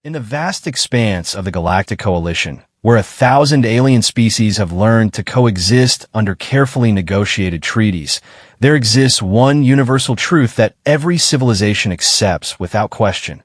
In the vast expanse of the Galactic Coalition, where 1,000 alien species have learned to coexist under carefully negotiated treaties, there exists one universal truth that every civilization accepts without question.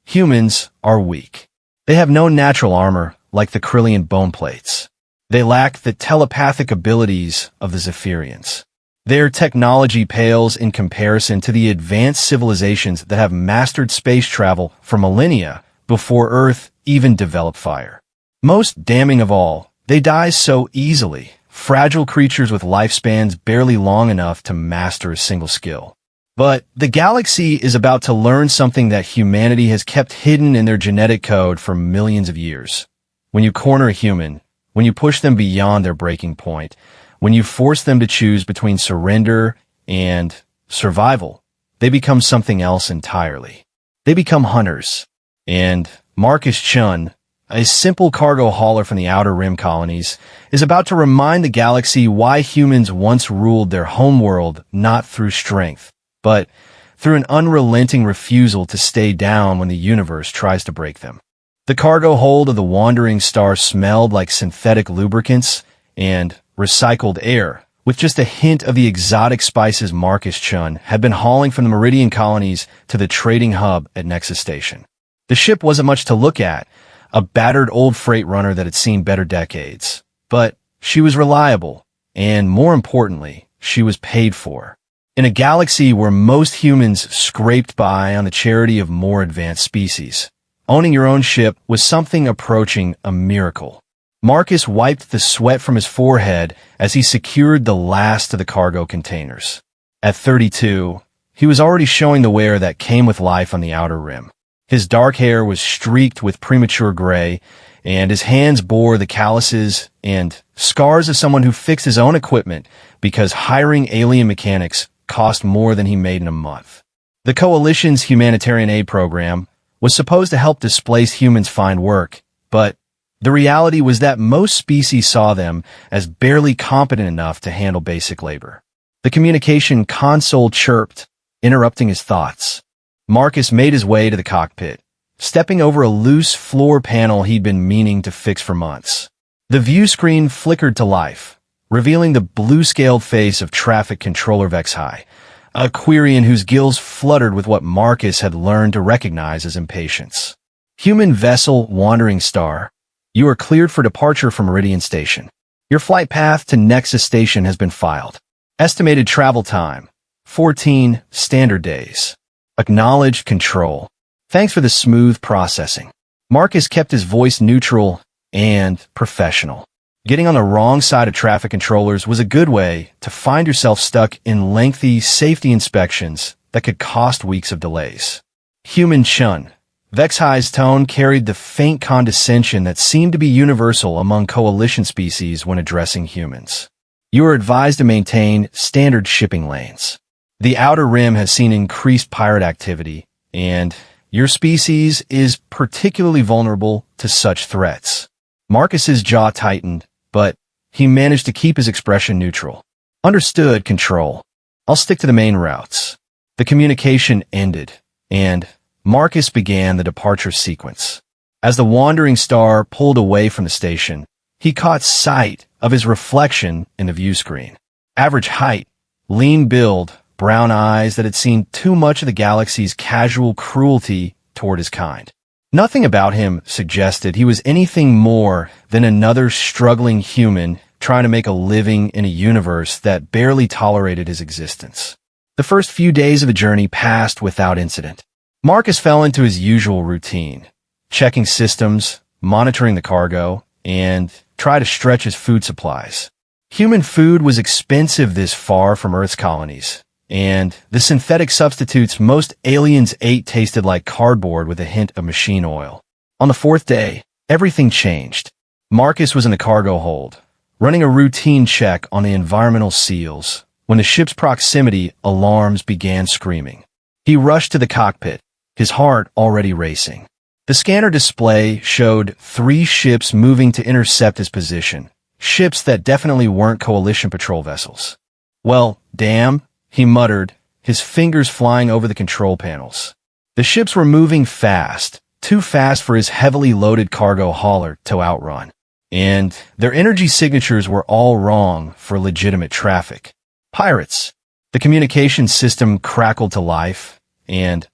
Humans are weak. They have no natural armor like the Krillian bone plates. They lack the telepathic abilities of the Zephyrians. Their technology pales in comparison to the advanced civilizations that have mastered space travel for millennia before Earth even developed fire. Most damning of all, they die so easily, fragile creatures with lifespans barely long enough to master a single skill. But the galaxy is about to learn something that humanity has kept hidden in their genetic code for millions of years. When you corner a human, when you push them beyond their breaking point, when you force them to choose between surrender and survival, they become something else entirely. They become hunters. And Marcus Chun, a simple cargo hauler from the Outer Rim colonies, is about to remind the galaxy why humans once ruled their homeworld not through strength, but through an unrelenting refusal to stay down when the universe tries to break them. The cargo hold of the wandering star smelled like synthetic lubricants and recycled air, with just a hint of the exotic spices Marcus Chun had been hauling from the Meridian colonies to the trading hub at Nexus Station. The ship wasn't much to look at, a battered old freight runner that had seen better decades. But she was reliable, and more importantly, she was paid for. In a galaxy where most humans scraped by on the charity of more advanced species, owning your own ship was something approaching a miracle. Marcus wiped the sweat from his forehead as he secured the last of the cargo containers. At 32, he was already showing the wear that came with life on the Outer Rim. His dark hair was streaked with premature gray, and his hands bore the calluses and scars of someone who fixed his own equipment because hiring alien mechanics cost more than he made in a month. The Coalition's humanitarian aid program was supposed to help displaced humans find work, but the reality was that most species saw them as barely competent enough to handle basic labor. The communication console chirped, interrupting his thoughts. Marcus made his way to the cockpit, stepping over a loose floor panel he'd been meaning to fix for months. The view screen flickered to life, revealing the blue-scaled face of traffic controller HFY, a Quirian whose gills fluttered with what Marcus had learned to recognize as impatience. Human vessel Wandering Star, you are cleared for departure from Meridian Station. Your flight path to Nexus Station has been filed. Estimated travel time, 14 standard days. Acknowledged control. Thanks for the smooth processing. Marcus kept his voice neutral and professional. Getting on the wrong side of traffic controllers was a good way to find yourself stuck in lengthy safety inspections that could cost weeks of delays. Human Chun. HFY's tone carried the faint condescension that seemed to be universal among Coalition species when addressing humans. You are advised to maintain standard shipping lanes. The Outer Rim has seen increased pirate activity, and your species is particularly vulnerable to such threats. Marcus's jaw tightened, but he managed to keep his expression neutral. Understood, Control. I'll stick to the main routes. The communication ended, and Marcus began the departure sequence. As the Wandering Star pulled away from the station, he caught sight of his reflection in the view screen. Average height, lean build, brown eyes that had seen too much of the galaxy's casual cruelty toward his kind. Nothing about him suggested he was anything more than another struggling human trying to make a living in a universe that barely tolerated his existence. The first few days of the journey passed without incident. Marcus fell into his usual routine, checking systems, monitoring the cargo, and try to stretch his food supplies. Human food was expensive this far from Earth's colonies, and the synthetic substitutes most aliens ate tasted like cardboard with a hint of machine oil. On the fourth day, everything changed. Marcus was in the cargo hold, running a routine check on the environmental seals, when the ship's proximity alarms began screaming. He rushed to the cockpit, his heart already racing. The scanner display showed 3 ships moving to intercept his position, ships that definitely weren't Coalition patrol vessels. Well, damn, he muttered, his fingers flying over the control panels. The ships were moving fast, too fast for his heavily loaded cargo hauler to outrun. And their energy signatures were all wrong for legitimate traffic. Pirates. The communication system crackled to life, and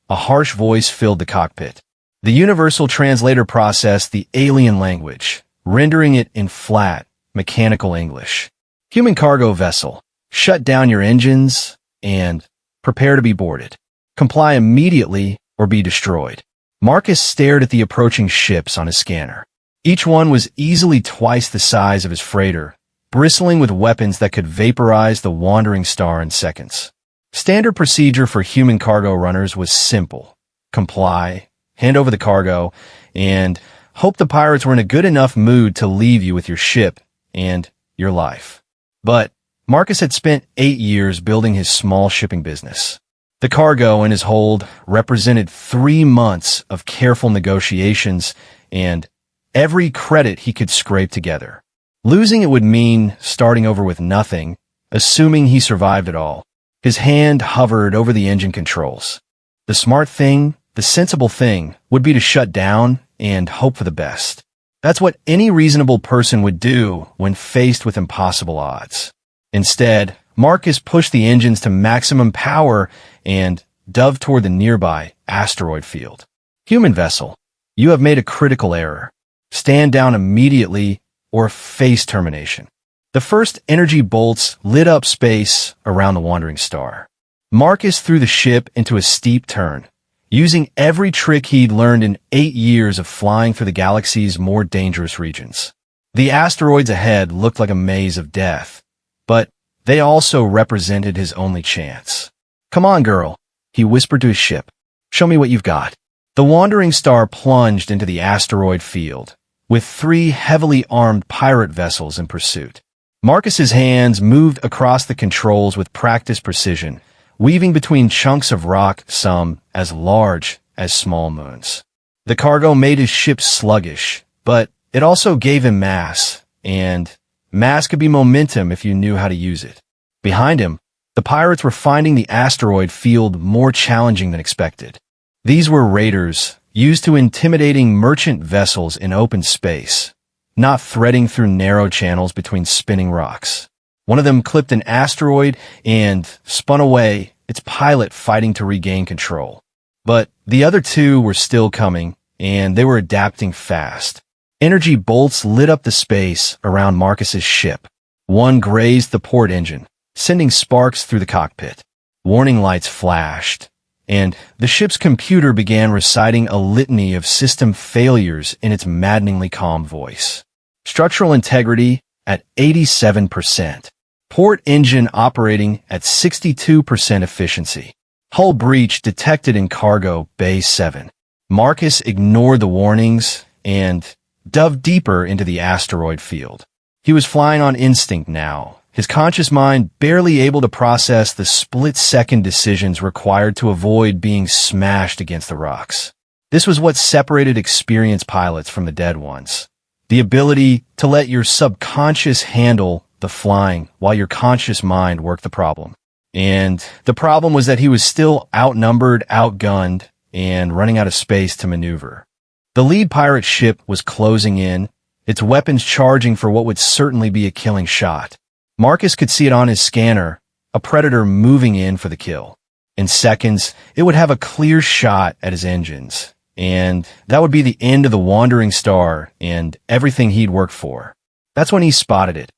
a harsh voice filled the cockpit. The universal translator processed the alien language, rendering it in flat, mechanical English. Human cargo vessel, shut down your engines and prepare to be boarded. Comply immediately or be destroyed. Marcus stared at the approaching ships on his scanner. Each one was easily twice the size of his freighter, bristling with weapons that could vaporize the wandering star in seconds. Standard procedure for human cargo runners was simple. Comply, hand over the cargo, and hope the pirates were in a good enough mood to leave you with your ship and your life. But Marcus had spent 8 years building his small shipping business. The cargo in his hold represented 3 months of careful negotiations and every credit he could scrape together. Losing it would mean starting over with nothing, assuming he survived it all. His hand hovered over the engine controls. The smart thing, the sensible thing, would be to shut down and hope for the best. That's what any reasonable person would do when faced with impossible odds. Instead, Marcus pushed the engines to maximum power and dove toward the nearby asteroid field. Human vessel, you have made a critical error. Stand down immediately or face termination. The first energy bolts lit up space around the wandering star. Marcus threw the ship into a steep turn, using every trick he'd learned in 8 years of flying through the galaxy's more dangerous regions. The asteroids ahead looked like a maze of death, but they also represented his only chance. Come on, girl, he whispered to his ship. Show me what you've got. The wandering star plunged into the asteroid field, with 3 heavily armed pirate vessels in pursuit. Marcus's hands moved across the controls with practiced precision, weaving between chunks of rock, some as large as small moons. The cargo made his ship sluggish, but it also gave him mass, and mass could be momentum if you knew how to use it. Behind him, the pirates were finding the asteroid field more challenging than expected. These were raiders, used to intimidating merchant vessels in open space, not threading through narrow channels between spinning rocks. One of them clipped an asteroid and spun away, its pilot fighting to regain control. But the other 2 were still coming, and they were adapting fast. Energy bolts lit up the space around Marcus's ship. One grazed the port engine, sending sparks through the cockpit. Warning lights flashed, and the ship's computer began reciting a litany of system failures in its maddeningly calm voice. Structural integrity at 87%. Port engine operating at 62% efficiency. Hull breach detected in cargo bay 7. Marcus ignored the warnings and dove deeper into the asteroid field. He was flying on instinct now, his conscious mind barely able to process the split-second decisions required to avoid being smashed against the rocks. This was what separated experienced pilots from the dead ones. The ability to let your subconscious handle the flying while your conscious mind worked the problem. And the problem was that he was still outnumbered, outgunned, and running out of space to maneuver. The lead pirate ship was closing in, its weapons charging for what would certainly be a killing shot. Marcus could see it on his scanner, a predator moving in for the kill. In seconds, it would have a clear shot at his engines, and that would be the end of the wandering star and everything he'd worked for. That's when he spotted it.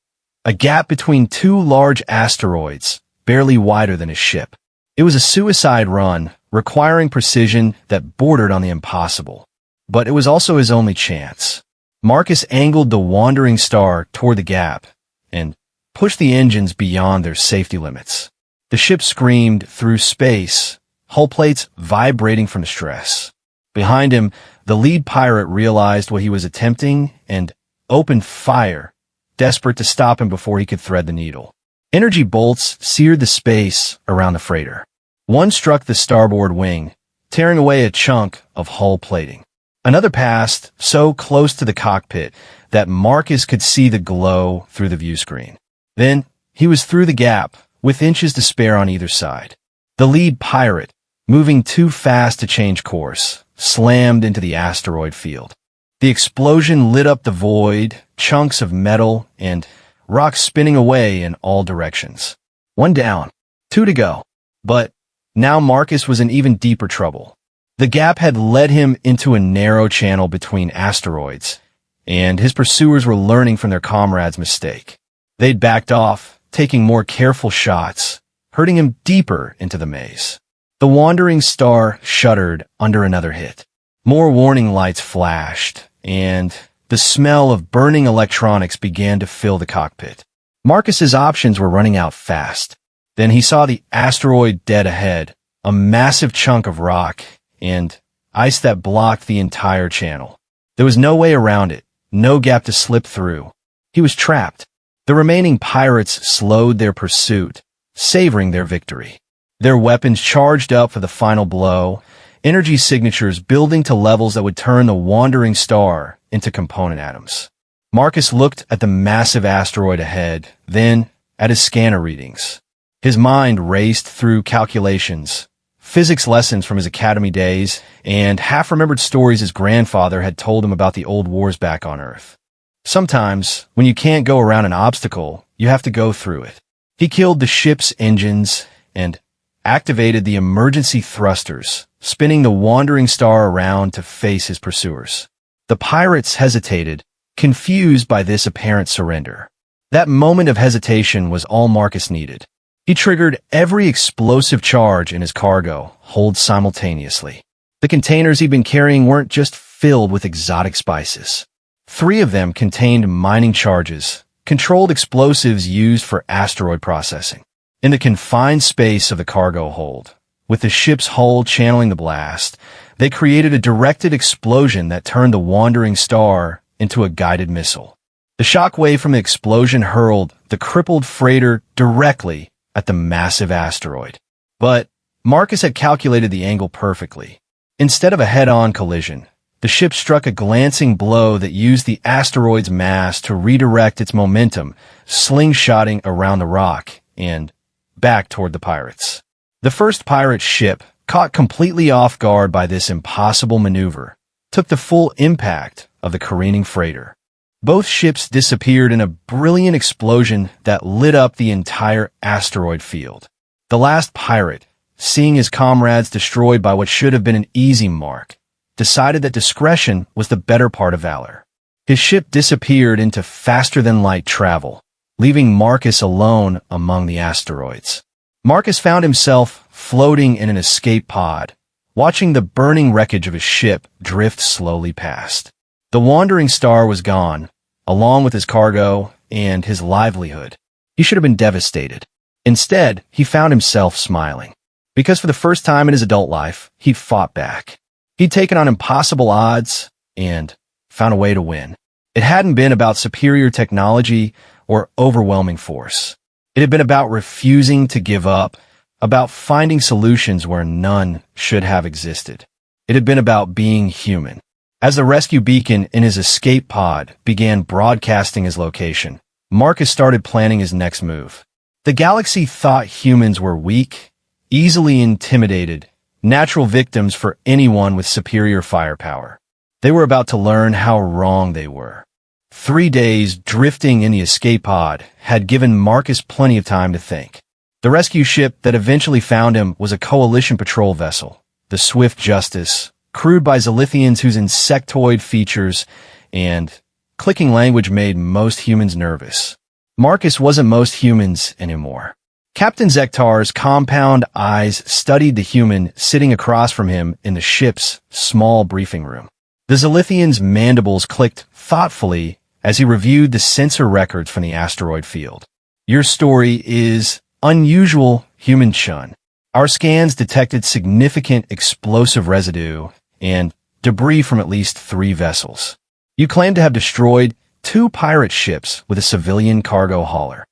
A gap between 2 large asteroids, barely wider than his ship. It was a suicide run, requiring precision that bordered on the impossible. But it was also his only chance. Marcus angled the wandering star toward the gap and pushed the engines beyond their safety limits. The ship screamed through space, hull plates vibrating from stress. Behind him, the lead pirate realized what he was attempting and opened fire, desperate to stop him before he could thread the needle. Energy bolts seared the space around the freighter. One struck the starboard wing, tearing away a chunk of hull plating. Another passed so close to the cockpit that Marcus could see the glow through the view screen. Then he was through the gap, with inches to spare on either side. The lead pirate, moving too fast to change course, slammed into the asteroid field. The explosion lit up the void, chunks of metal and rocks spinning away in all directions. One down, two to go. But now Marcus was in even deeper trouble. The gap had led him into a narrow channel between asteroids, and his pursuers were learning from their comrades' mistake. They'd backed off, taking more careful shots, hurting him deeper into the maze. The wandering star shuddered under another hit. More warning lights flashed, and the smell of burning electronics began to fill the cockpit. Marcus's options were running out fast. Then he saw the asteroid dead ahead, a massive chunk of rock and ice that blocked the entire channel. There was no way around it, no gap to slip through. He was trapped. The remaining pirates slowed their pursuit, savoring their victory. Their weapons charged up for the final blow, energy signatures building to levels that would turn the wandering star into component atoms. Marcus looked at the massive asteroid ahead, then at his scanner readings. His mind raced through calculations, physics lessons from his academy days, and half-remembered stories his grandfather had told him about the old wars back on Earth. Sometimes, when you can't go around an obstacle, you have to go through it. He killed the ship's engines and activated the emergency thrusters, spinning the wandering star around to face his pursuers. The pirates hesitated, confused by this apparent surrender. That moment of hesitation was all Marcus needed. He triggered every explosive charge in his cargo hold simultaneously. The containers he'd been carrying weren't just filled with exotic spices. 3 of them contained mining charges, controlled explosives used for asteroid processing. In the confined space of the cargo hold, with the ship's hull channeling the blast, they created a directed explosion that turned the wandering star into a guided missile. The shockwave from the explosion hurled the crippled freighter directly at the massive asteroid. But Marcus had calculated the angle perfectly. Instead of a head-on collision, the ship struck a glancing blow that used the asteroid's mass to redirect its momentum, slingshotting around the rock and back toward the pirates. The first pirate ship, caught completely off guard by this impossible maneuver, took the full impact of the careening freighter. Both ships disappeared in a brilliant explosion that lit up the entire asteroid field. The last pirate, seeing his comrades destroyed by what should have been an easy mark, decided that discretion was the better part of valor. His ship disappeared into faster-than-light travel, leaving Marcus alone among the asteroids. Marcus found himself floating in an escape pod, watching the burning wreckage of his ship drift slowly past. The wandering star was gone, along with his cargo and his livelihood. He should have been devastated. Instead, he found himself smiling. Because for the first time in his adult life, he'd fought back. He'd taken on impossible odds and found a way to win. It hadn't been about superior technology or overwhelming force. It had been about refusing to give up, about finding solutions where none should have existed. It had been about being human. As the rescue beacon in his escape pod began broadcasting his location, Marcus started planning his next move. The galaxy thought humans were weak, easily intimidated, natural victims for anyone with superior firepower. They were about to learn how wrong they were. 3 days drifting in the escape pod had given Marcus plenty of time to think. The rescue ship that eventually found him was a coalition patrol vessel, the Swift Justice, crewed by Zilithians whose insectoid features and clicking language made most humans nervous. Marcus wasn't most humans anymore. Captain Zektar's compound eyes studied the human sitting across from him in the ship's small briefing room. The Zilithian's mandibles clicked thoughtfully as he reviewed the sensor records from the asteroid field. Your story is unusual, human chun. Our scans detected significant explosive residue and debris from at least 3 vessels. You claim to have destroyed 2 pirate ships with a civilian cargo hauler.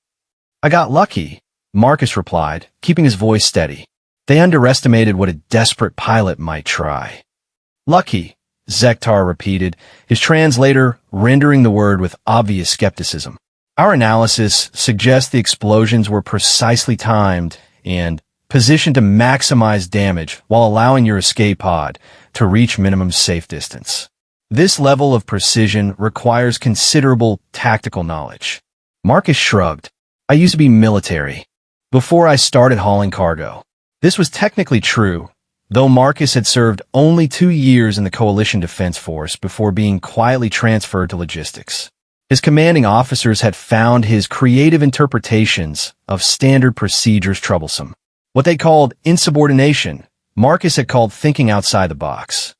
I got lucky, Marcus replied, keeping his voice steady. They underestimated what a desperate pilot might try. Lucky, Zektar repeated, his translator rendering the word with obvious skepticism. Our analysis suggests the explosions were precisely timed and positioned to maximize damage while allowing your escape pod to reach minimum safe distance. This level of precision requires considerable tactical knowledge. Marcus shrugged. I used to be military before I started hauling cargo. This was technically true, though Marcus had served only 2 years in the Coalition Defense Force before being quietly transferred to logistics. His commanding officers had found his creative interpretations of standard procedures troublesome. What they called insubordination, Marcus had called thinking outside the box.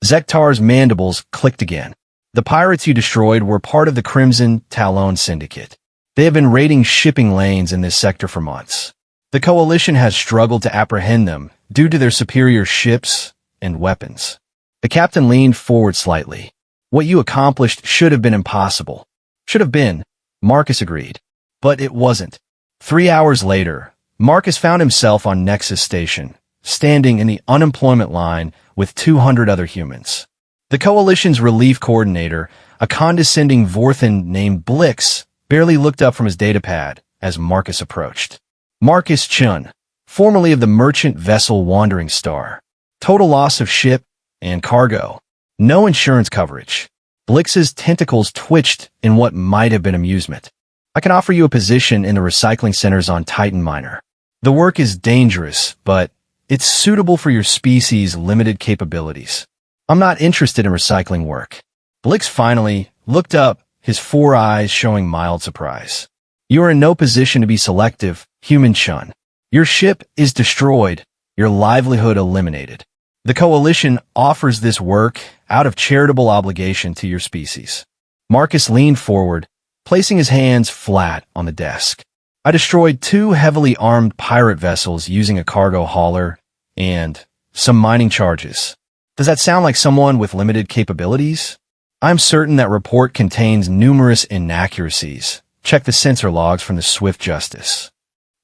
Zektar's mandibles clicked again. The pirates you destroyed were part of the Crimson Talon Syndicate. They have been raiding shipping lanes in this sector for months. The Coalition has struggled to apprehend them due to their superior ships and weapons. The captain leaned forward slightly. What you accomplished should have been impossible. Should have been, Marcus agreed. But it wasn't. 3 hours later, Marcus found himself on Nexus Station, standing in the unemployment line with 200 other humans. The Coalition's relief coordinator, a condescending Vorthan named Blix, barely looked up from his datapad as Marcus approached. Marcus Chun, formerly of the merchant vessel Wandering Star. Total loss of ship and cargo. No insurance coverage. Blix's tentacles twitched in what might have been amusement. I can offer you a position in the recycling centers on Titan Minor. The work is dangerous, but it's suitable for your species' limited capabilities. I'm not interested in recycling work. Blix finally looked up, his 4 eyes showing mild surprise. You are in no position to be selective, human Chun. Your ship is destroyed, your livelihood eliminated. The Coalition offers this work out of charitable obligation to your species. Marcus leaned forward, placing his hands flat on the desk. I destroyed 2 heavily armed pirate vessels using a cargo hauler and some mining charges. Does that sound like someone with limited capabilities? I'm certain that report contains numerous inaccuracies. Check the sensor logs from the Swift Justice.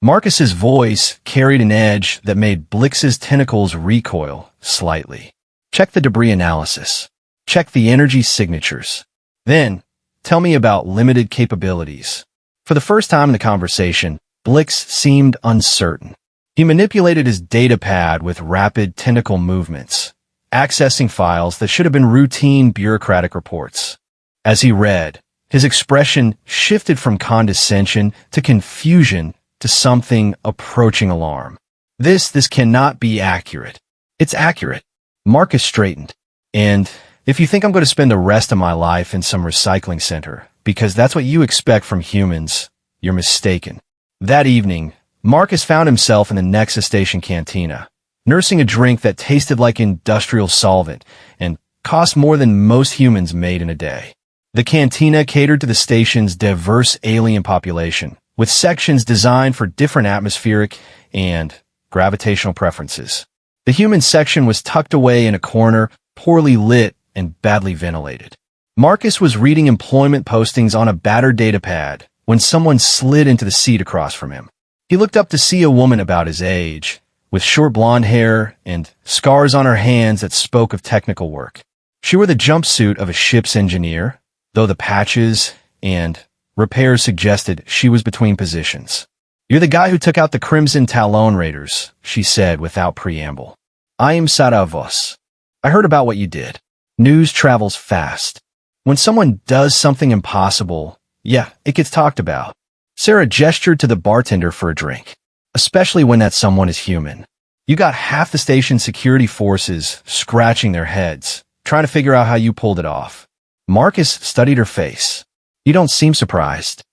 Marcus's voice carried an edge that made Blix's tentacles recoil slightly. Check the debris analysis. Check the energy signatures. Then, tell me about limited capabilities. For the first time in the conversation, Blix seemed uncertain. He manipulated his datapad with rapid tentacle movements, accessing files that should have been routine bureaucratic reports. As he read, his expression shifted from condescension to confusion to something approaching alarm. This cannot be accurate. It's accurate. Marcus straightened. And if you think I'm going to spend the rest of my life in some recycling center, because that's what you expect from humans, you're mistaken. That evening, Marcus found himself in the Nexus Station cantina, nursing a drink that tasted like industrial solvent and cost more than most humans made in a day. The cantina catered to the station's diverse alien population, with sections designed for different atmospheric and gravitational preferences. The human section was tucked away in a corner, poorly lit and badly ventilated. Marcus was reading employment postings on a battered datapad when someone slid into the seat across from him. He looked up to see a woman about his age, with short blonde hair and scars on her hands that spoke of technical work. She wore the jumpsuit of a ship's engineer, though the patches and repairs suggested she was between positions. You're the guy who took out the Crimson Talon Raiders, she said without preamble. I am Sarah Voss. I heard about what you did. News travels fast. When someone does something impossible, it gets talked about. Sarah gestured to the bartender for a drink, especially when that someone is human. You got half the station's security forces scratching their heads, trying to figure out how you pulled it off. Marcus studied her face. You don't seem surprised.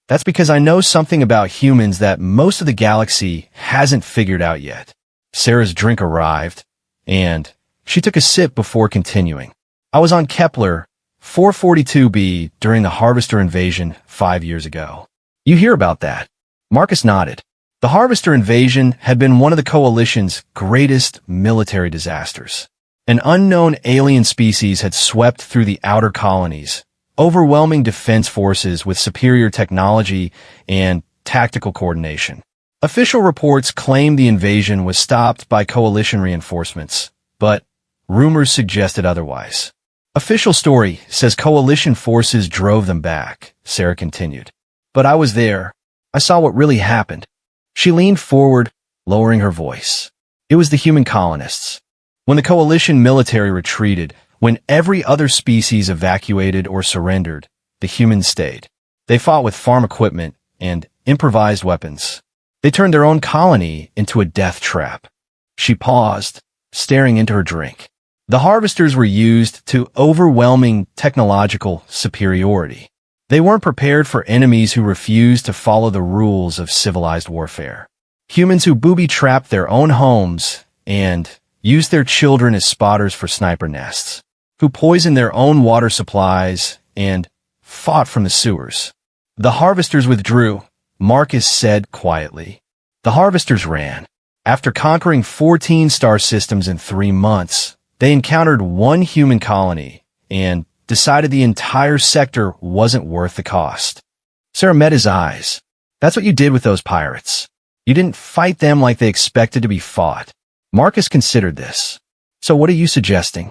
That's because I know something about humans that most of the galaxy hasn't figured out yet. Sarah's drink arrived, and she took a sip before continuing. I was on Kepler 442b during the Harvester invasion 5 years ago. You hear about that? Marcus nodded. The Harvester invasion had been one of the Coalition's greatest military disasters. An unknown alien species had swept through the outer colonies, overwhelming defense forces with superior technology and tactical coordination. Official reports claimed the invasion was stopped by Coalition reinforcements, but rumors suggested otherwise. Official story says Coalition forces drove them back, Sarah continued. But I was there. I saw what really happened. She leaned forward, lowering her voice. It was the human colonists. When the coalition military retreated, when every other species evacuated or surrendered, the humans stayed. They fought with farm equipment and improvised weapons. They turned their own colony into a death trap. She paused, staring into her drink. The harvesters were used to overwhelming technological superiority. They weren't prepared for enemies who refused to follow the rules of civilized warfare. Humans who booby-trapped their own homes and used their children as spotters for sniper nests, who poisoned their own water supplies and fought from the sewers. The harvesters withdrew, Marcus said quietly. The harvesters ran. After conquering 14 star systems in 3 months, they encountered one human colony and decided the entire sector wasn't worth the cost. Sarah met his eyes. That's what you did with those pirates. You didn't fight them like they expected to be fought. Marcus considered this. So what are you suggesting?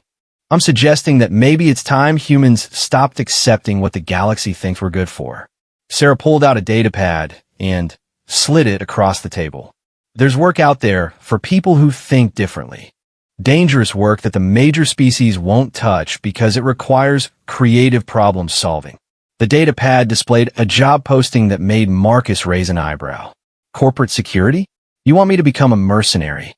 I'm suggesting that maybe it's time humans stopped accepting what the galaxy thinks we're good for. Sarah pulled out a datapad and slid it across the table. There's work out there for people who think differently. Dangerous work that the major species won't touch because it requires creative problem solving. The datapad displayed a job posting that made Marcus raise an eyebrow. Corporate security? You want me to become a mercenary?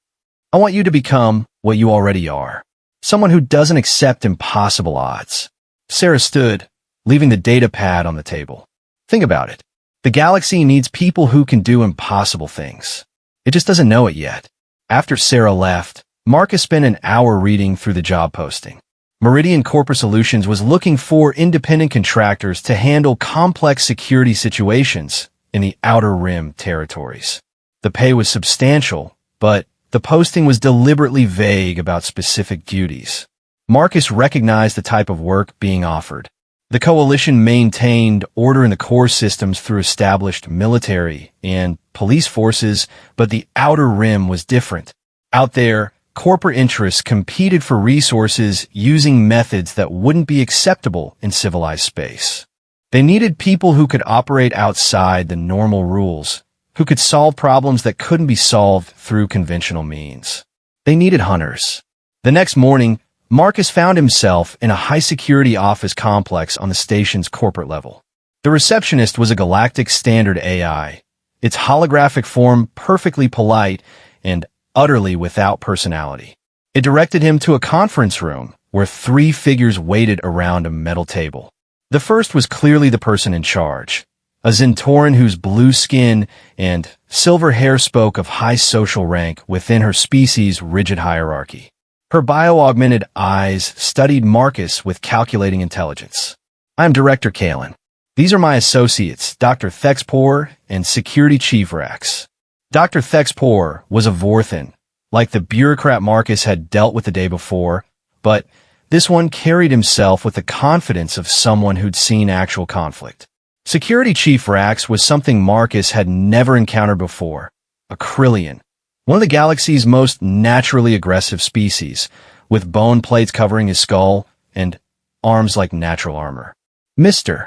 I want you to become what you already are. Someone who doesn't accept impossible odds. Sarah stood, leaving the datapad on the table. Think about it. The galaxy needs people who can do impossible things. It just doesn't know it yet. After Sarah left, Marcus spent an hour reading through the job posting. Meridian Corporate Solutions was looking for independent contractors to handle complex security situations in the Outer Rim territories. The pay was substantial, but the posting was deliberately vague about specific duties. Marcus recognized the type of work being offered. The coalition maintained order in the core systems through established military and police forces, but the Outer Rim was different. Out there, corporate interests competed for resources using methods that wouldn't be acceptable in civilized space. They needed people who could operate outside the normal rules, who could solve problems that couldn't be solved through conventional means. They needed hunters. The next morning, Marcus found himself in a high-security office complex on the station's corporate level. The receptionist was a galactic standard AI, its holographic form perfectly polite and utterly without personality. It directed him to a conference room where 3 figures waited around a metal table. The first was clearly the person in charge, a Zentoran whose blue skin and silver hair spoke of high social rank within her species' rigid hierarchy. Her bio-augmented eyes studied Marcus with calculating intelligence. I'm Director Kalen. These are my associates, Dr. Thexpor and Security Chief Rex. Dr. Thexpor was a Vorthan, like the bureaucrat Marcus had dealt with the day before, but this one carried himself with the confidence of someone who'd seen actual conflict. Security Chief Rex was something Marcus had never encountered before, a Krillian. One of the galaxy's most naturally aggressive species, with bone plates covering his skull and arms like natural armor. Mr.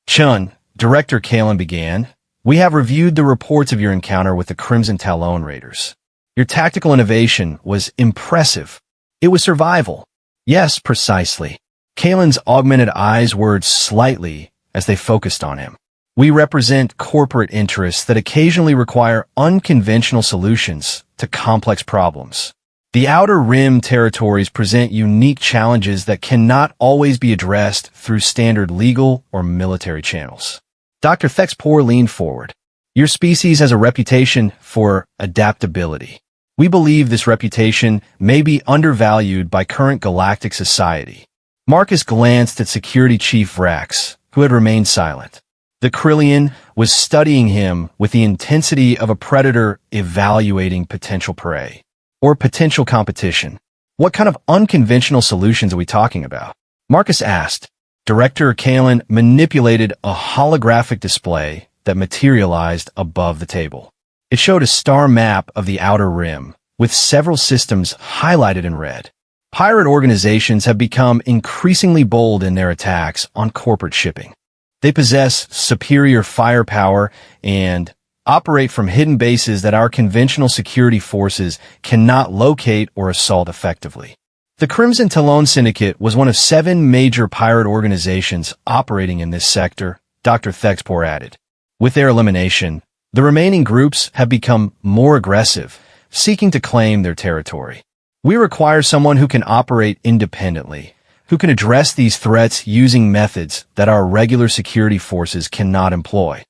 Chun, Director Kalen began, we have reviewed the reports of your encounter with the Crimson Talon Raiders. Your tactical innovation was impressive. It was survival. Yes, precisely. Kalen's augmented eyes whirred slightly as they focused on him. We represent corporate interests that occasionally require unconventional solutions to complex problems. The Outer Rim territories present unique challenges that cannot always be addressed through standard legal or military channels. Dr. Thexpor leaned forward. Your species has a reputation for adaptability. We believe this reputation may be undervalued by current galactic society. Marcus glanced at Security Chief Rex, who had remained silent. The Krillian was studying him with the intensity of a predator evaluating potential prey or potential competition. What kind of unconventional solutions are we talking about? Marcus asked. Director Kalen manipulated a holographic display that materialized above the table. It showed a star map of the Outer Rim, with several systems highlighted in red. Pirate organizations have become increasingly bold in their attacks on corporate shipping. They possess superior firepower and operate from hidden bases that our conventional security forces cannot locate or assault effectively. The Crimson Talon Syndicate was one of 7 major pirate organizations operating in this sector, Dr. Thexpor added. With their elimination, the remaining groups have become more aggressive, seeking to claim their territory. We require someone who can operate independently, who can address these threats using methods that our regular security forces cannot employ.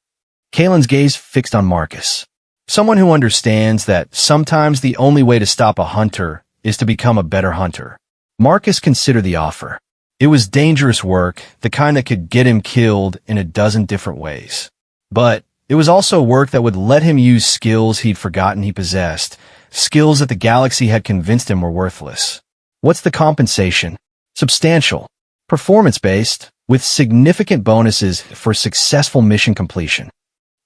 Kalen's gaze fixed on Marcus. Someone who understands that sometimes the only way to stop a hunter is to become a better hunter. Marcus considered the offer. It was dangerous work, the kind that could get him killed in a dozen different ways. But it was also work that would let him use skills he'd forgotten he possessed, skills that the galaxy had convinced him were worthless. What's the compensation? Substantial. Performance-based, with significant bonuses for successful mission completion.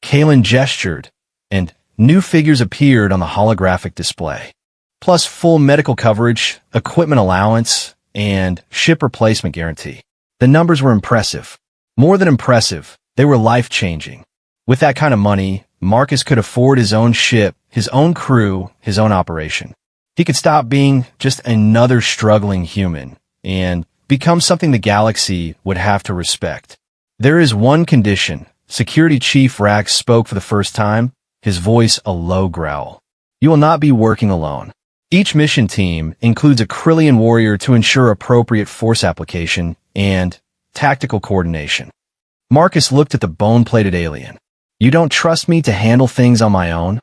Kalen gestured, and new figures appeared on the holographic display. Plus full medical coverage, equipment allowance, and ship replacement guarantee. The numbers were impressive. More than impressive, they were life-changing. With that kind of money, Marcus could afford his own ship, his own crew, his own operation. He could stop being just another struggling human and become something the galaxy would have to respect. There is one condition. Security Chief Rax spoke for the first time, his voice a low growl. You will not be working alone. Each mission team includes a Krillian warrior to ensure appropriate force application and tactical coordination. Marcus looked at the bone-plated alien. You don't trust me to handle things on my own?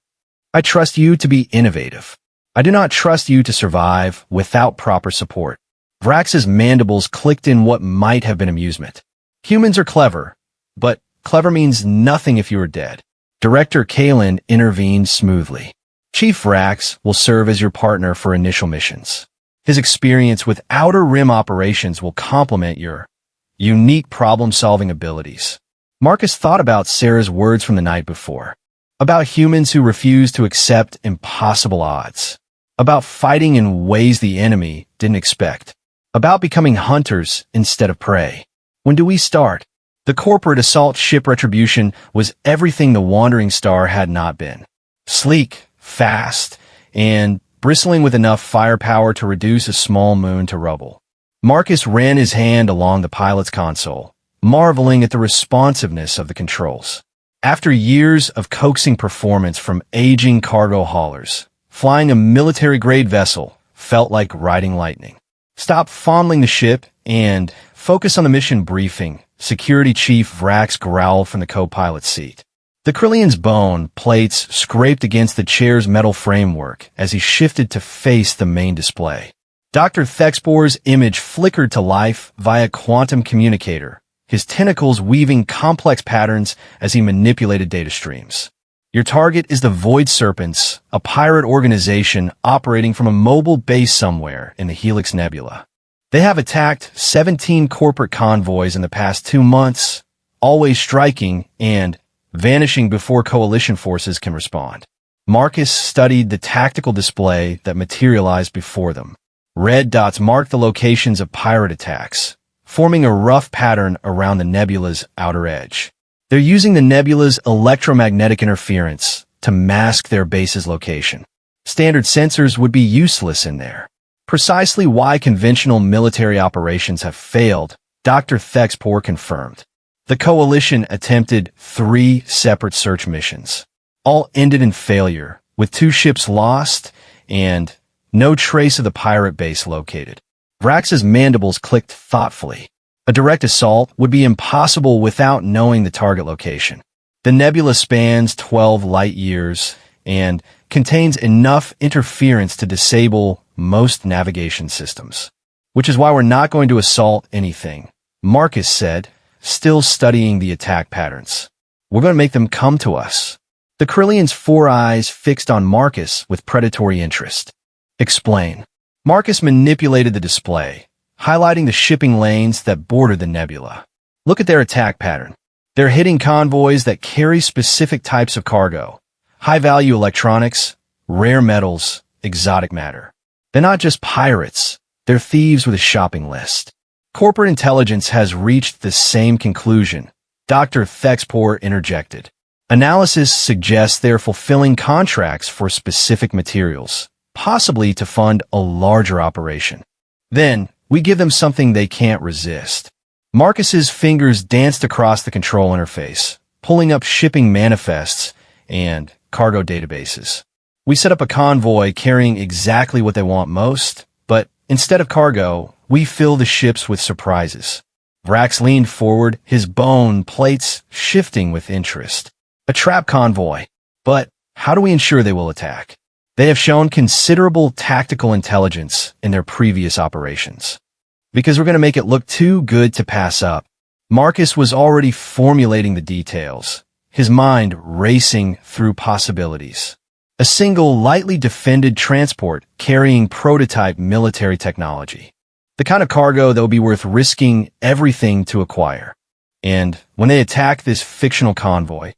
I trust you to be innovative. I do not trust you to survive without proper support. Vrax's mandibles clicked in what might have been amusement. Humans are clever, but clever means nothing if you are dead. Director Kalen intervened smoothly. Chief Rax will serve as your partner for initial missions. His experience with Outer Rim operations will complement your unique problem-solving abilities. Marcus thought about Sarah's words from the night before. About humans who refuse to accept impossible odds. About fighting in ways the enemy didn't expect. About becoming hunters instead of prey. When do we start? The corporate assault ship Retribution was everything the Wandering Star had not been. Sleek, fast, and bristling with enough firepower to reduce a small moon to rubble. Marcus ran his hand along the pilot's console, marveling at the responsiveness of the controls. After years of coaxing performance from aging cargo haulers, flying a military-grade vessel felt like riding lightning. Stop fondling the ship and focus on the mission briefing, Security Chief Vrax growled from the co-pilot's seat. The Krillian's bone plates scraped against the chair's metal framework as he shifted to face the main display. Dr. Thexpor's image flickered to life via quantum communicator, his tentacles weaving complex patterns as he manipulated data streams. Your target is the Void Serpents, a pirate organization operating from a mobile base somewhere in the Helix Nebula. They have attacked 17 corporate convoys in the past 2 months, always striking and vanishing before coalition forces can respond. Marcus studied the tactical display that materialized before them. Red dots marked the locations of pirate attacks, forming a rough pattern around the nebula's outer edge. They're using the nebula's electromagnetic interference to mask their base's location. Standard sensors would be useless in there. Precisely why conventional military operations have failed, Dr. Thexpor confirmed. The coalition attempted 3 separate search missions. All ended in failure, with 2 ships lost and no trace of the pirate base located. Vrax's mandibles clicked thoughtfully. A direct assault would be impossible without knowing the target location. The nebula spans 12 light-years and contains enough interference to disable most navigation systems. Which is why we're not going to assault anything, Marcus said, still studying the attack patterns. We're going to make them come to us. The Krillian's 4 eyes fixed on Marcus with predatory interest. Explain. Marcus manipulated the display, highlighting the shipping lanes that bordered the nebula. Look at their attack pattern. They're hitting convoys that carry specific types of cargo, high-value electronics, rare metals, exotic matter. They're not just pirates, they're thieves with a shopping list. Corporate intelligence has reached the same conclusion, Dr. Thexpor interjected. Analysis suggests they are fulfilling contracts for specific materials, possibly to fund a larger operation. Then, we give them something they can't resist. Marcus's fingers danced across the control interface, pulling up shipping manifests and cargo databases. We set up a convoy carrying exactly what they want most, but instead of cargo, we fill the ships with surprises. Vrax leaned forward, his bone plates shifting with interest. A trap convoy. But how do we ensure they will attack? They have shown considerable tactical intelligence in their previous operations. Because we're going to make it look too good to pass up. Marcus was already formulating the details, his mind racing through possibilities. A single lightly defended transport carrying prototype military technology. The kind of cargo that would be worth risking everything to acquire. And when they attack this fictional convoy,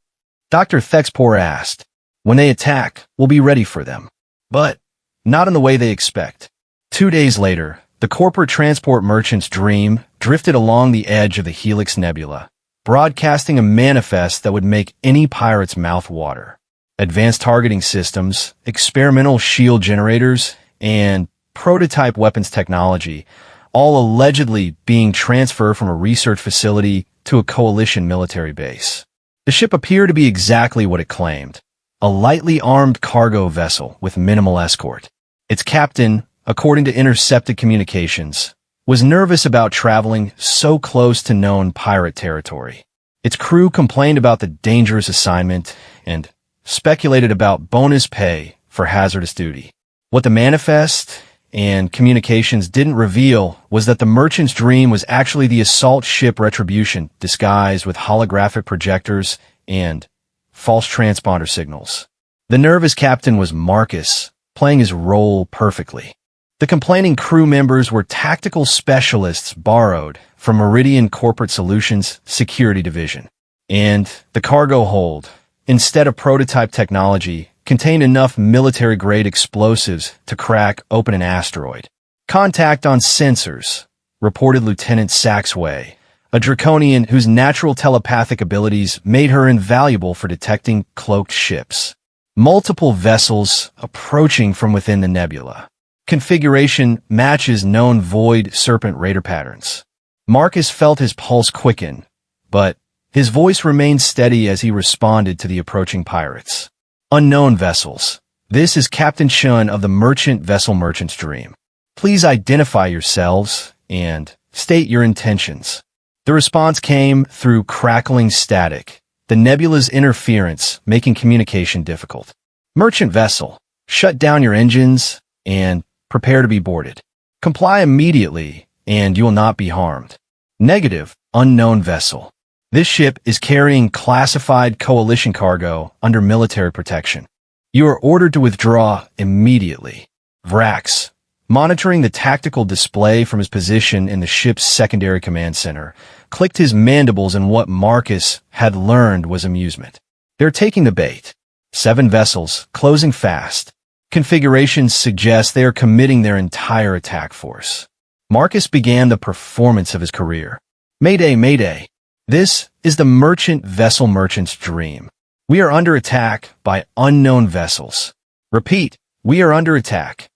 Dr. Thexpor asked, when they attack, we'll be ready for them. But not in the way they expect. 2 days later, the corporate transport merchant's dream drifted along the edge of the Helix Nebula, broadcasting a manifest that would make any pirate's mouth water. Advanced targeting systems, experimental shield generators, and prototype weapons technology, all allegedly being transferred from a research facility to a coalition military base. The ship appeared to be exactly what it claimed, a lightly armed cargo vessel with minimal escort. Its captain, according to intercepted communications, was nervous about traveling so close to known pirate territory. Its crew complained about the dangerous assignment and speculated about bonus pay for hazardous duty. What the manifest and communications didn't reveal was that the merchant's dream was actually the assault ship Retribution disguised with holographic projectors and false transponder signals. The nervous captain was Marcus, playing his role perfectly. The complaining crew members were tactical specialists borrowed from Meridian Corporate Solutions Security Division. And the cargo hold, instead of prototype technology, contained enough military-grade explosives to crack open an asteroid. Contact on sensors, reported Lieutenant Saxway, a draconian whose natural telepathic abilities made her invaluable for detecting cloaked ships. Multiple vessels approaching from within the nebula. Configuration matches known Void Serpent Raider patterns. Marcus felt his pulse quicken, but his voice remained steady as he responded to the approaching pirates. Unknown vessels. This is Captain Shun of the Merchant Vessel Merchant's Dream. Please identify yourselves and state your intentions. The response came through crackling static, the nebula's interference making communication difficult. Merchant vessel, shut down your engines and prepare to be boarded. Comply immediately and you will not be harmed. Negative, unknown vessel. This ship is carrying classified coalition cargo under military protection. You are ordered to withdraw immediately. Vrax, monitoring the tactical display from his position in the ship's secondary command center, clicked his mandibles in what Marcus had learned was amusement. They're taking the bait. 7 vessels, closing fast. Configurations suggest they are committing their entire attack force. Marcus began the performance of his career. Mayday, mayday. This is the Merchant Vessel Merchant's Dream. We are under attack by unknown vessels. Repeat, we are under attack.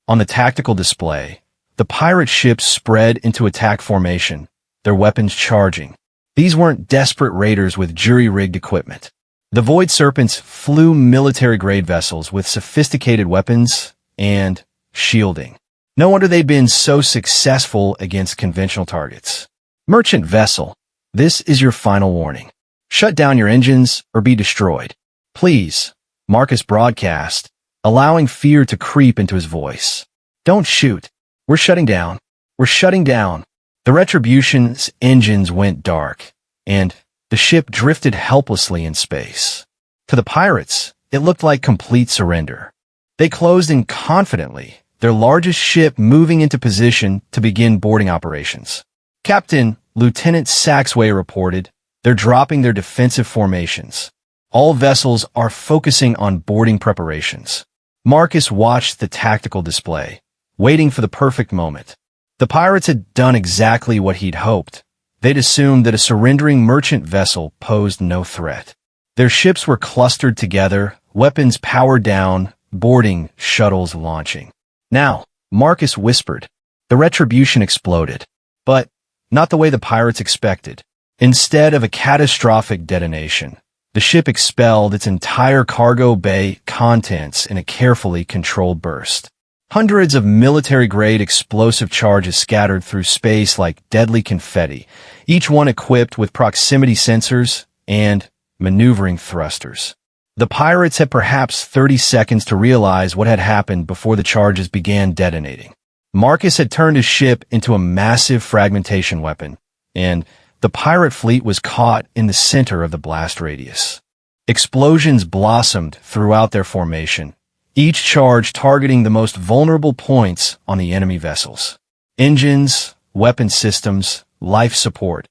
On the tactical display, the pirate ships spread into attack formation, their weapons charging. These weren't desperate raiders with jury-rigged equipment. The Void Serpents flew military-grade vessels with sophisticated weapons and shielding. No wonder they'd been so successful against conventional targets. Merchant Vessel. This is your final warning. Shut down your engines or be destroyed. Please, Marcus broadcast, allowing fear to creep into his voice. Don't shoot. We're shutting down. We're shutting down. The Retribution's engines went dark, and the ship drifted helplessly in space. To the pirates, it looked like complete surrender. They closed in confidently, their largest ship moving into position to begin boarding operations. Captain Lieutenant Saxway reported, they're dropping their defensive formations. All vessels are focusing on boarding preparations. Marcus watched the tactical display, waiting for the perfect moment. The pirates had done exactly what he'd hoped. They'd assumed that a surrendering merchant vessel posed no threat. Their ships were clustered together, weapons powered down, boarding shuttles launching. Now, Marcus whispered. The retribution exploded. But not the way the pirates expected. Instead of a catastrophic detonation, the ship expelled its entire cargo bay contents in a carefully controlled burst. Hundreds of military-grade explosive charges scattered through space like deadly confetti, each one equipped with proximity sensors and maneuvering thrusters. The pirates had perhaps 30 seconds to realize what had happened before the charges began detonating. Marcus had turned his ship into a massive fragmentation weapon, and the pirate fleet was caught in the center of the blast radius. Explosions blossomed throughout their formation, each charge targeting the most vulnerable points on the enemy vessels. Engines, weapon systems, life support.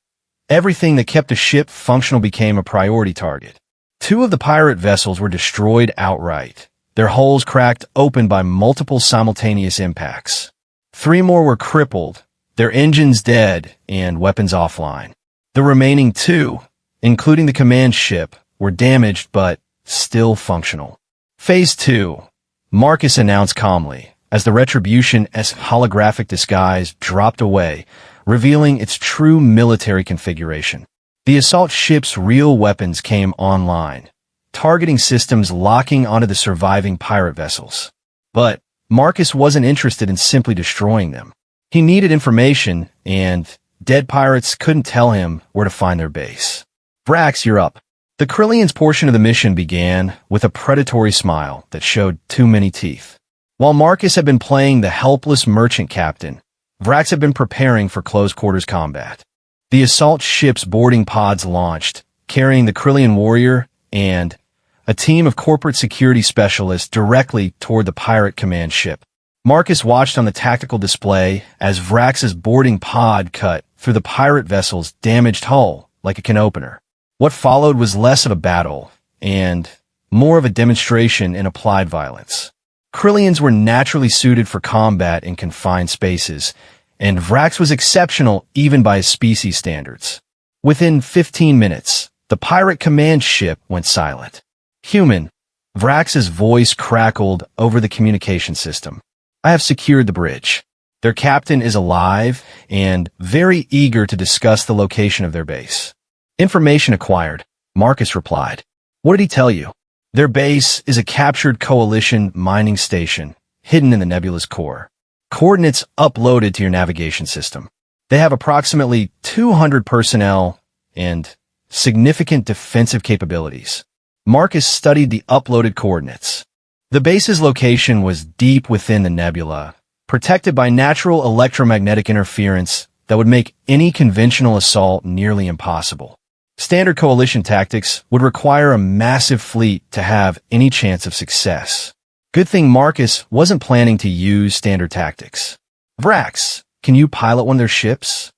Everything that kept the ship functional became a priority target. 2 of the pirate vessels were destroyed outright, their hulls cracked open by multiple simultaneous impacts. 3 more were crippled, their engines dead and weapons offline. The remaining 2, including the command ship, were damaged but still functional. Phase 2, Marcus announced calmly, as the Retribution's holographic disguise dropped away, revealing its true military configuration. The assault ship's real weapons came online, targeting systems locking onto the surviving pirate vessels. But Marcus wasn't interested in simply destroying them. He needed information, and dead pirates couldn't tell him where to find their base. Vrax, you're up. The Krillian's portion of the mission began with a predatory smile that showed too many teeth. While Marcus had been playing the helpless merchant captain, Vrax had been preparing for close-quarters combat. The assault ship's boarding pods launched, carrying the Krillian warrior and a team of corporate security specialists directly toward the pirate command ship. Marcus watched on the tactical display as Vrax's boarding pod cut through the pirate vessel's damaged hull like a can opener. What followed was less of a battle and more of a demonstration in applied violence. Krillians were naturally suited for combat in confined spaces, and Vrax was exceptional even by his species standards. Within 15 minutes, the pirate command ship went silent. Human, Vrax's voice crackled over the communication system. I have secured the bridge. Their captain is alive and very eager to discuss the location of their base. Information acquired, Marcus replied. What did he tell you? Their base is a captured Coalition mining station, hidden in the nebula's core. Coordinates uploaded to your navigation system. They have approximately 200 personnel and significant defensive capabilities. Marcus studied the uploaded coordinates. The base's location was deep within the nebula, protected by natural electromagnetic interference that would make any conventional assault nearly impossible. Standard Coalition tactics would require a massive fleet to have any chance of success. Good thing Marcus wasn't planning to use standard tactics. Vrax, can you pilot one of their ships?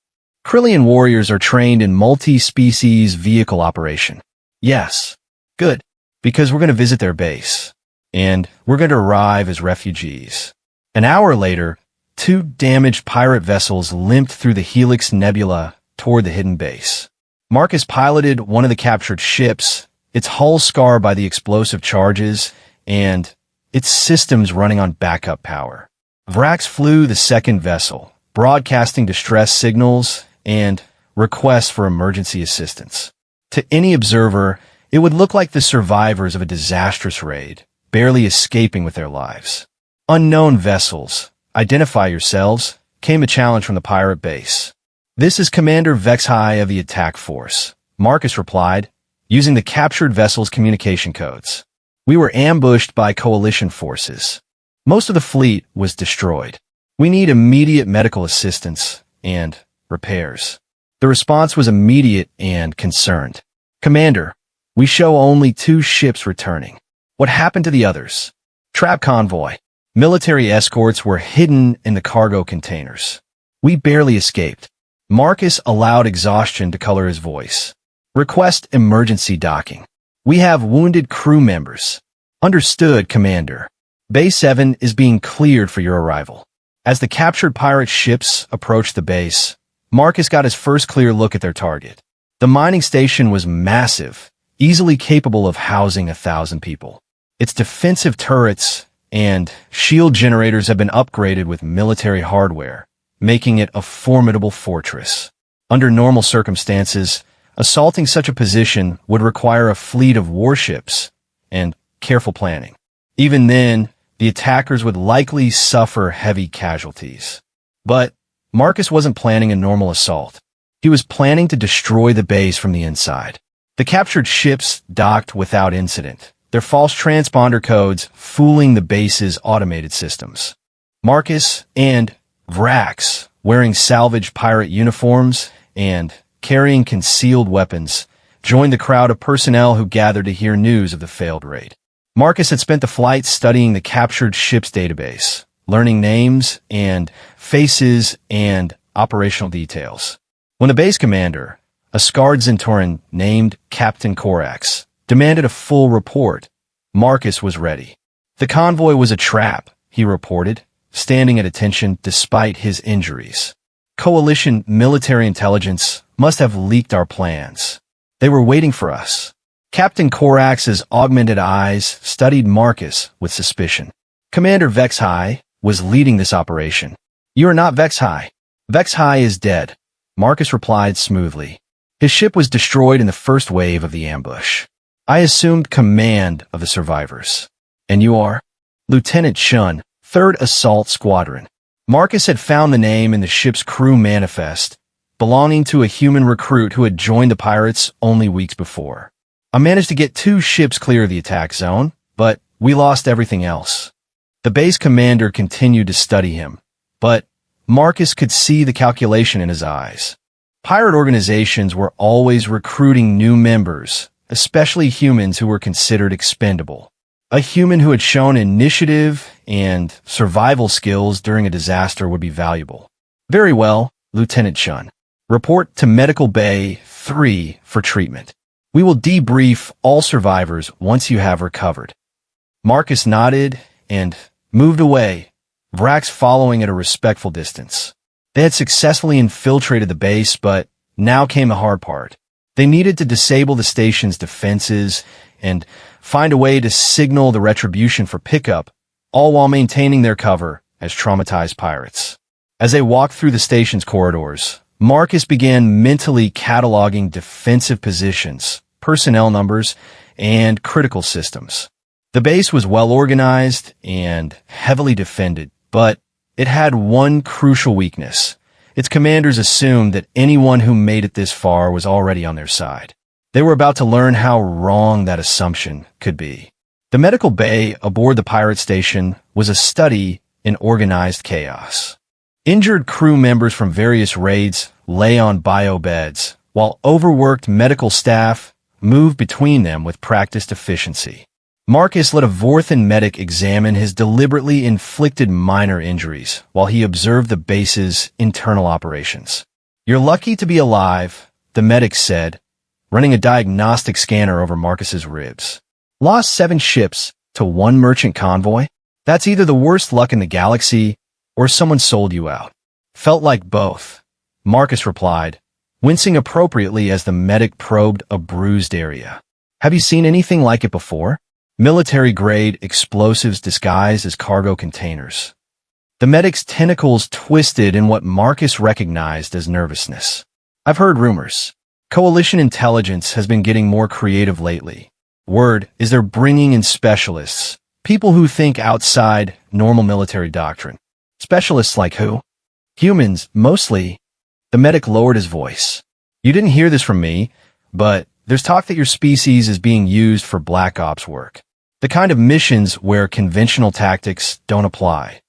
Krillian warriors are trained in multi-species vehicle operation. Yes. Good. Because we're going to visit their base. And we're going to arrive as refugees. An hour later, 2 damaged pirate vessels limped through the Helix Nebula toward the hidden base. Marcus piloted one of the captured ships, its hull scarred by the explosive charges, and its systems running on backup power. Vrax flew the second vessel, broadcasting distress signals and requests for emergency assistance. To any observer, it would look like the survivors of a disastrous raid, barely escaping with their lives. Unknown vessels, identify yourselves, came a challenge from the pirate base. This is Commander Vexhai of the attack force, Marcus replied, using the captured vessel's communication codes. We were ambushed by Coalition forces. Most of the fleet was destroyed. We need immediate medical assistance and repairs. The response was immediate and concerned. Commander, we show only 2 ships returning. What happened to the others? Trap convoy. Military escorts were hidden in the cargo containers. We barely escaped. Marcus allowed exhaustion to color his voice. Request emergency docking. We have wounded crew members. Understood, Commander. Bay 7 is being cleared for your arrival. As the captured pirate ships approached the base, Marcus got his first clear look at their target. The mining station was massive, easily capable of housing 1,000 people. Its defensive turrets and shield generators have been upgraded with military hardware, making it a formidable fortress. Under normal circumstances, assaulting such a position would require a fleet of warships and careful planning. Even then, the attackers would likely suffer heavy casualties. But Marcus wasn't planning a normal assault. He was planning to destroy the base from the inside. The captured ships docked without incident, their false transponder codes fooling the base's automated systems. Marcus and Vrax, wearing salvaged pirate uniforms and carrying concealed weapons, joined the crowd of personnel who gathered to hear news of the failed raid. Marcus had spent the flight studying the captured ship's database, learning names and faces and operational details. When the base commander, a scarred Centauran named Captain Corax, demanded a full report, Marcus was ready. The convoy was a trap, he reported, standing at attention despite his injuries. Coalition military intelligence must have leaked our plans. They were waiting for us. Captain Corax's augmented eyes studied Marcus with suspicion. Commander Vex High was leading this operation. You are not Vex High. Vex High is dead, Marcus replied smoothly. His ship was destroyed in the first wave of the ambush. I assumed command of the survivors. And you are? Lieutenant Shun, 3rd Assault Squadron. Marcus had found the name in the ship's crew manifest, belonging to a human recruit who had joined the pirates only weeks before. I managed to get 2 ships clear of the attack zone, but we lost everything else. The base commander continued to study him, but Marcus could see the calculation in his eyes. Pirate organizations were always recruiting new members, especially humans who were considered expendable. A human who had shown initiative and survival skills during a disaster would be valuable. Very well, Lieutenant Shun. Report to Medical Bay 3 for treatment. We will debrief all survivors once you have recovered. Marcus nodded and moved away, Vrax following at a respectful distance. They had successfully infiltrated the base, but now came the hard part. They needed to disable the station's defenses and find a way to signal the retribution for pickup, all while maintaining their cover as traumatized pirates. As they walked through the station's corridors, Marcus began mentally cataloging defensive positions, personnel numbers, and critical systems. The base was well organized and heavily defended, but it had one crucial weakness. Its commanders assumed that anyone who made it this far was already on their side. They were about to learn how wrong that assumption could be. The medical bay aboard the pirate station was a study in organized chaos. Injured crew members from various raids lay on bio beds, while overworked medical staff moved between them with practiced efficiency. Marcus let a Vorthan medic examine his deliberately inflicted minor injuries while he observed the base's internal operations. You're lucky to be alive, the medic said, running a diagnostic scanner over Marcus's ribs. Lost 7 ships to 1 merchant convoy? That's either the worst luck in the galaxy or someone sold you out. Felt like both, Marcus replied, wincing appropriately as the medic probed a bruised area. Have you seen anything like it before? Military-grade explosives disguised as cargo containers. The medic's tentacles twisted in what Marcus recognized as nervousness. I've heard rumors. Coalition intelligence has been getting more creative lately. Word is they're bringing in specialists, people who think outside normal military doctrine. Specialists like who? Humans, mostly. The medic lowered his voice. You didn't hear this from me, but there's talk that your species is being used for Black Ops work. The kind of missions where conventional tactics don't apply.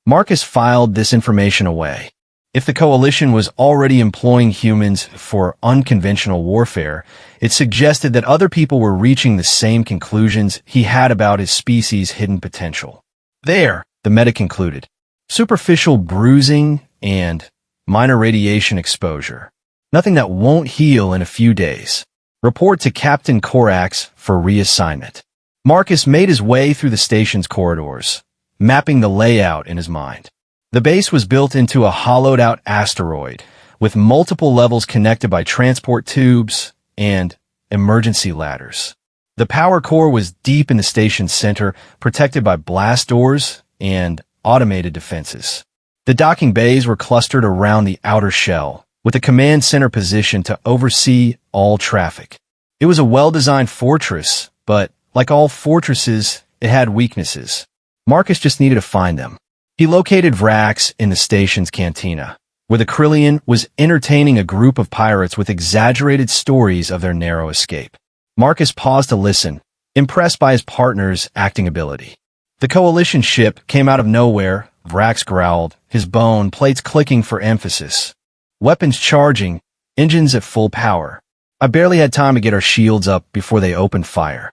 Marcus filed this information away. If the Coalition was already employing humans for unconventional warfare, it suggested that other people were reaching the same conclusions he had about his species' hidden potential. There, the medic concluded. Superficial bruising and minor radiation exposure. Nothing that won't heal in a few days. Report to Captain Corax for reassignment. Marcus made his way through the station's corridors, mapping the layout in his mind. The base was built into a hollowed-out asteroid, with multiple levels connected by transport tubes and emergency ladders. The power core was deep in the station's center, protected by blast doors and automated defenses. The docking bays were clustered around the outer shell, with a command center positioned to oversee all traffic. It was a well-designed fortress, but like all fortresses, it had weaknesses. Marcus just needed to find them. He located Vrax in the station's cantina, where the Krillian was entertaining a group of pirates with exaggerated stories of their narrow escape. Marcus paused to listen, impressed by his partner's acting ability. The Coalition ship came out of nowhere. Vrax growled, his bone plates clicking for emphasis. Weapons charging, engines at full power. I barely had time to get our shields up before they opened fire.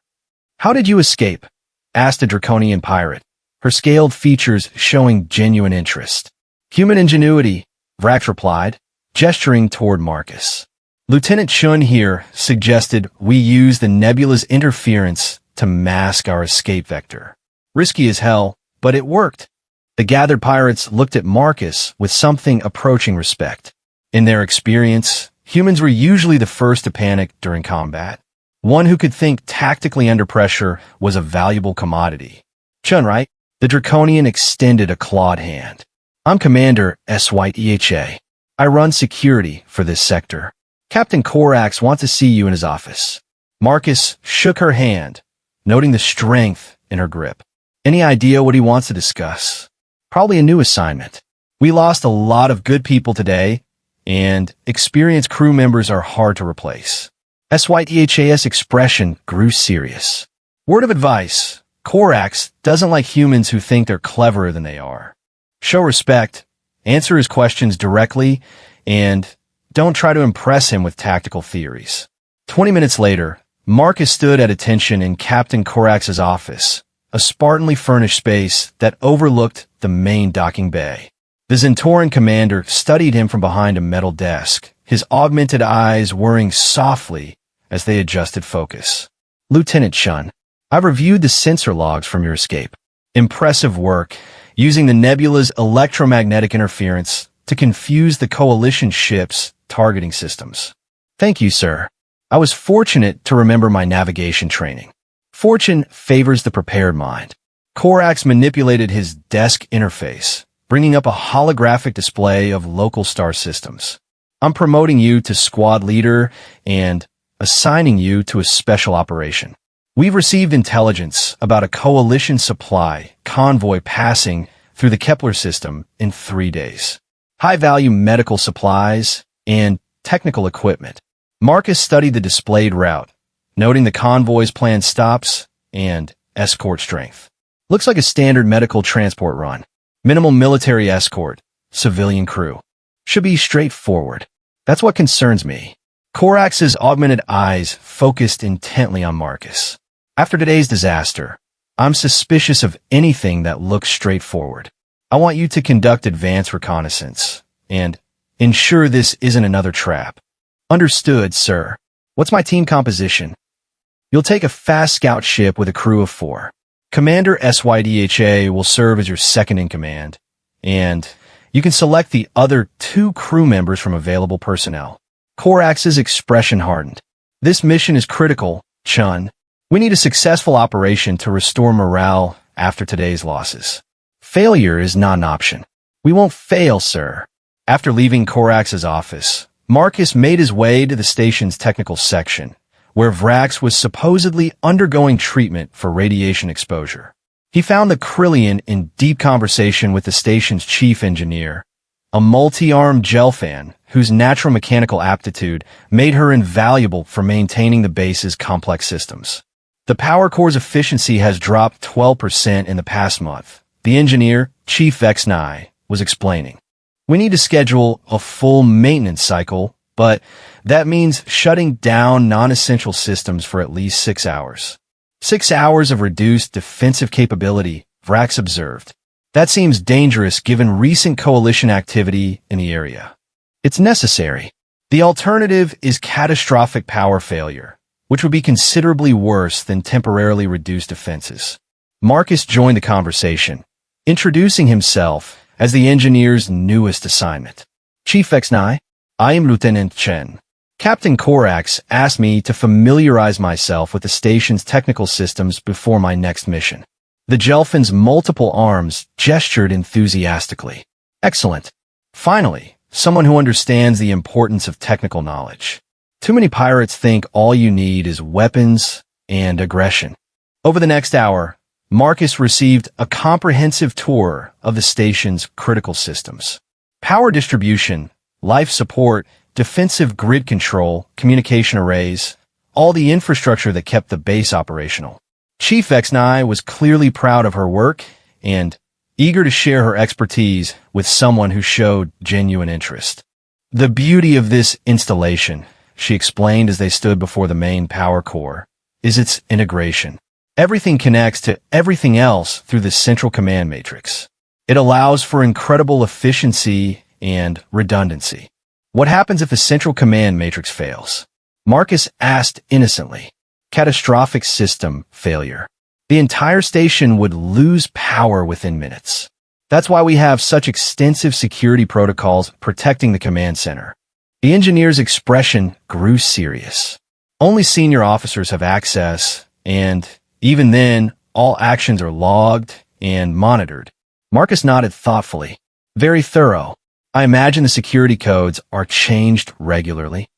How did you escape? Asked a Draconian pirate, her scaled features showing genuine interest. Human ingenuity, Vrax replied, gesturing toward Marcus. Lieutenant Chun here suggested we use the nebula's interference to mask our escape vector. Risky as hell, but it worked. The gathered pirates looked at Marcus with something approaching respect. In their experience, humans were usually the first to panic during combat. One who could think tactically under pressure was a valuable commodity. Chun, right? The Draconian extended a clawed hand. I'm Commander HFY. I run security for this sector. Captain Korax wants to see you in his office. Marcus shook her hand, noting the strength in her grip. Any idea what he wants to discuss? Probably a new assignment. We lost a lot of good people today, and experienced crew members are hard to replace. HFY's expression grew serious. Word of advice, Korax doesn't like humans who think they're cleverer than they are. Show respect, answer his questions directly, and don't try to impress him with tactical theories. 20 minutes later, Marcus stood at attention in Captain Korax's office, a spartanly furnished space that overlooked the main docking bay. The Zentoran commander studied him from behind a metal desk, his augmented eyes whirring softly as they adjusted focus. Lieutenant Chun, I've reviewed the sensor logs from your escape. Impressive work, using the nebula's electromagnetic interference to confuse the Coalition ship's targeting systems. Thank you, sir. I was fortunate to remember my navigation training. Fortune favors the prepared mind. Korax manipulated his desk interface, bringing up a holographic display of local star systems. I'm promoting you to squad leader and assigning you to a special operation. We've received intelligence about a Coalition supply convoy passing through the Kepler system in 3 days. High-value medical supplies and technical equipment. Marcus studied the displayed route, noting the convoy's planned stops and escort strength. Looks like a standard medical transport run. Minimal military escort, civilian crew. Should be straightforward. That's what concerns me. Korax's augmented eyes focused intently on Marcus. After today's disaster, I'm suspicious of anything that looks straightforward. I want you to conduct advanced reconnaissance and ensure this isn't another trap. Understood, sir. What's my team composition? You'll take a fast scout ship with a crew of 4. Commander HFY will serve as your second in command, and you can select the other 2 crew members from available personnel. Korax's expression hardened. This mission is critical, Chun. We need a successful operation to restore morale after today's losses. Failure is not an option. We won't fail, sir. After leaving Korax's office, Marcus made his way to the station's technical section, where Vrax was supposedly undergoing treatment for radiation exposure. He found the Krillian in deep conversation with the station's chief engineer, a multi-armed Gelfan whose natural mechanical aptitude made her invaluable for maintaining the base's complex systems. The power core's efficiency has dropped 12% in the past month, the engineer, Chief Vexnai, was explaining. We need to schedule a full maintenance cycle, but that means shutting down non-essential systems for at least 6 hours. 6 hours of reduced defensive capability, Vrax observed. That seems dangerous given recent Coalition activity in the area. It's necessary. The alternative is catastrophic power failure, which would be considerably worse than temporarily reduced defenses. Marcus joined the conversation, introducing himself as the engineer's newest assignment. Chief Vexnai, I am Lieutenant Chen. Captain Corax asked me to familiarize myself with the station's technical systems before my next mission. The Jelfin's multiple arms gestured enthusiastically. Excellent. Finally, someone who understands the importance of technical knowledge. Too many pirates think all you need is weapons and aggression. Over the next hour, Marcus received a comprehensive tour of the station's critical systems. Power distribution, life support, defensive grid control, communication arrays, all the infrastructure that kept the base operational. Chief Vexnai was clearly proud of her work and eager to share her expertise with someone who showed genuine interest. The beauty of this installation, she explained as they stood before the main power core, is its integration. Everything connects to everything else through the central command matrix. It allows for incredible efficiency and redundancy. What happens if the central command matrix fails? Marcus asked innocently. Catastrophic system failure. The entire station would lose power within minutes. That's why we have such extensive security protocols protecting the command center. The engineer's expression grew serious. Only senior officers have access, and even then, all actions are logged and monitored. Marcus nodded thoughtfully. Very thorough. I imagine the security codes are changed regularly.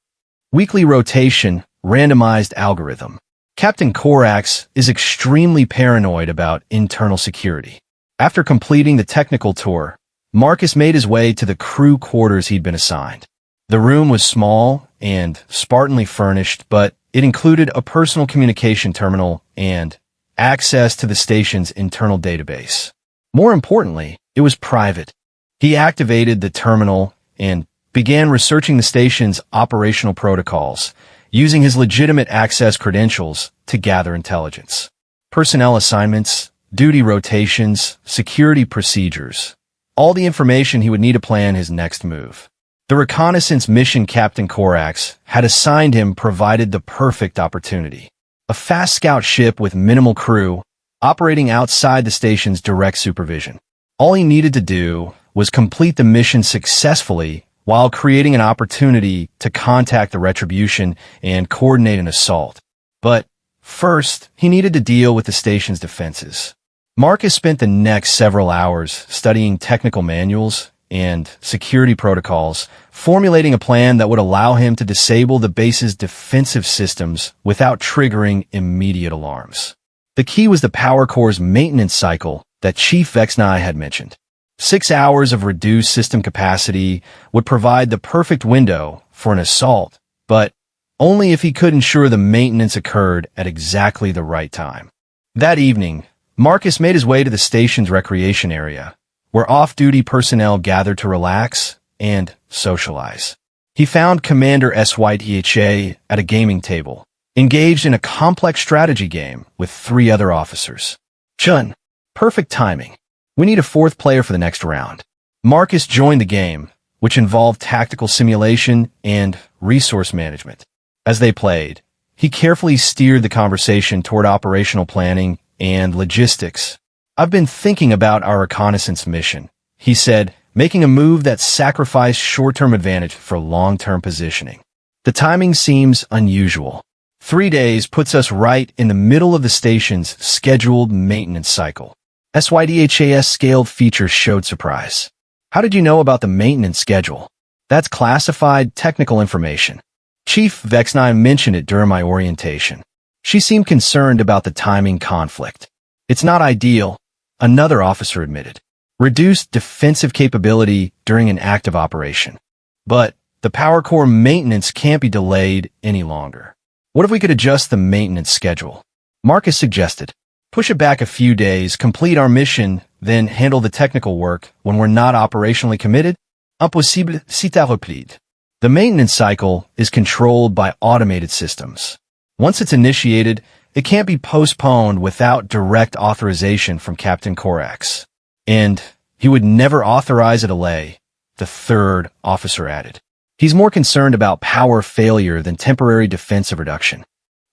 Weekly rotation, randomized algorithm. Captain Corax is extremely paranoid about internal security. After completing the technical tour, Marcus made his way to the crew quarters he'd been assigned. The room was small and spartanly furnished, but it included a personal communication terminal and access to the station's internal database. More importantly, it was private. He activated the terminal and began researching the station's operational protocols, using his legitimate access credentials to gather intelligence. Personnel assignments, duty rotations, security procedures, all the information he would need to plan his next move. The reconnaissance mission Captain Corax had assigned him provided the perfect opportunity. A fast scout ship with minimal crew, operating outside the station's direct supervision. All he needed to do was complete the mission successfully while creating an opportunity to contact the Retribution and coordinate an assault. But first, he needed to deal with the station's defenses. Marcus spent the next several hours studying technical manuals and security protocols, formulating a plan that would allow him to disable the base's defensive systems without triggering immediate alarms. The key was the power core's maintenance cycle that Chief Vexnai had mentioned. 6 hours of reduced system capacity would provide the perfect window for an assault, but only if he could ensure the maintenance occurred at exactly the right time. That evening, Marcus made his way to the station's recreation area, where off-duty personnel gathered to relax and socialize. He found Commander SYTHA at a gaming table, engaged in a complex strategy game with 3 other officers. Chun, perfect timing. We need a 4th player for the next round. Marcus joined the game, which involved tactical simulation and resource management. As they played, he carefully steered the conversation toward operational planning and logistics. I've been thinking about our reconnaissance mission, he said, making a move that sacrificed short-term advantage for long-term positioning. The timing seems unusual. 3 days puts us right in the middle of the station's scheduled maintenance cycle. SYDHA's scaled features showed surprise. How did you know about the maintenance schedule? That's classified technical information. Chief Vexnai mentioned it during my orientation. She seemed concerned about the timing conflict. It's not ideal, another officer admitted. Reduced defensive capability during an active operation. But the power core maintenance can't be delayed any longer. What if we could adjust the maintenance schedule? Marcus suggested. Push it back a few days, complete our mission, then handle the technical work when we're not operationally committed? Impossible, si t'as replied. The maintenance cycle is controlled by automated systems. Once it's initiated, it can't be postponed without direct authorization from Captain Corax. And he would never authorize a delay, the 3rd officer added. He's more concerned about power failure than temporary defensive reduction.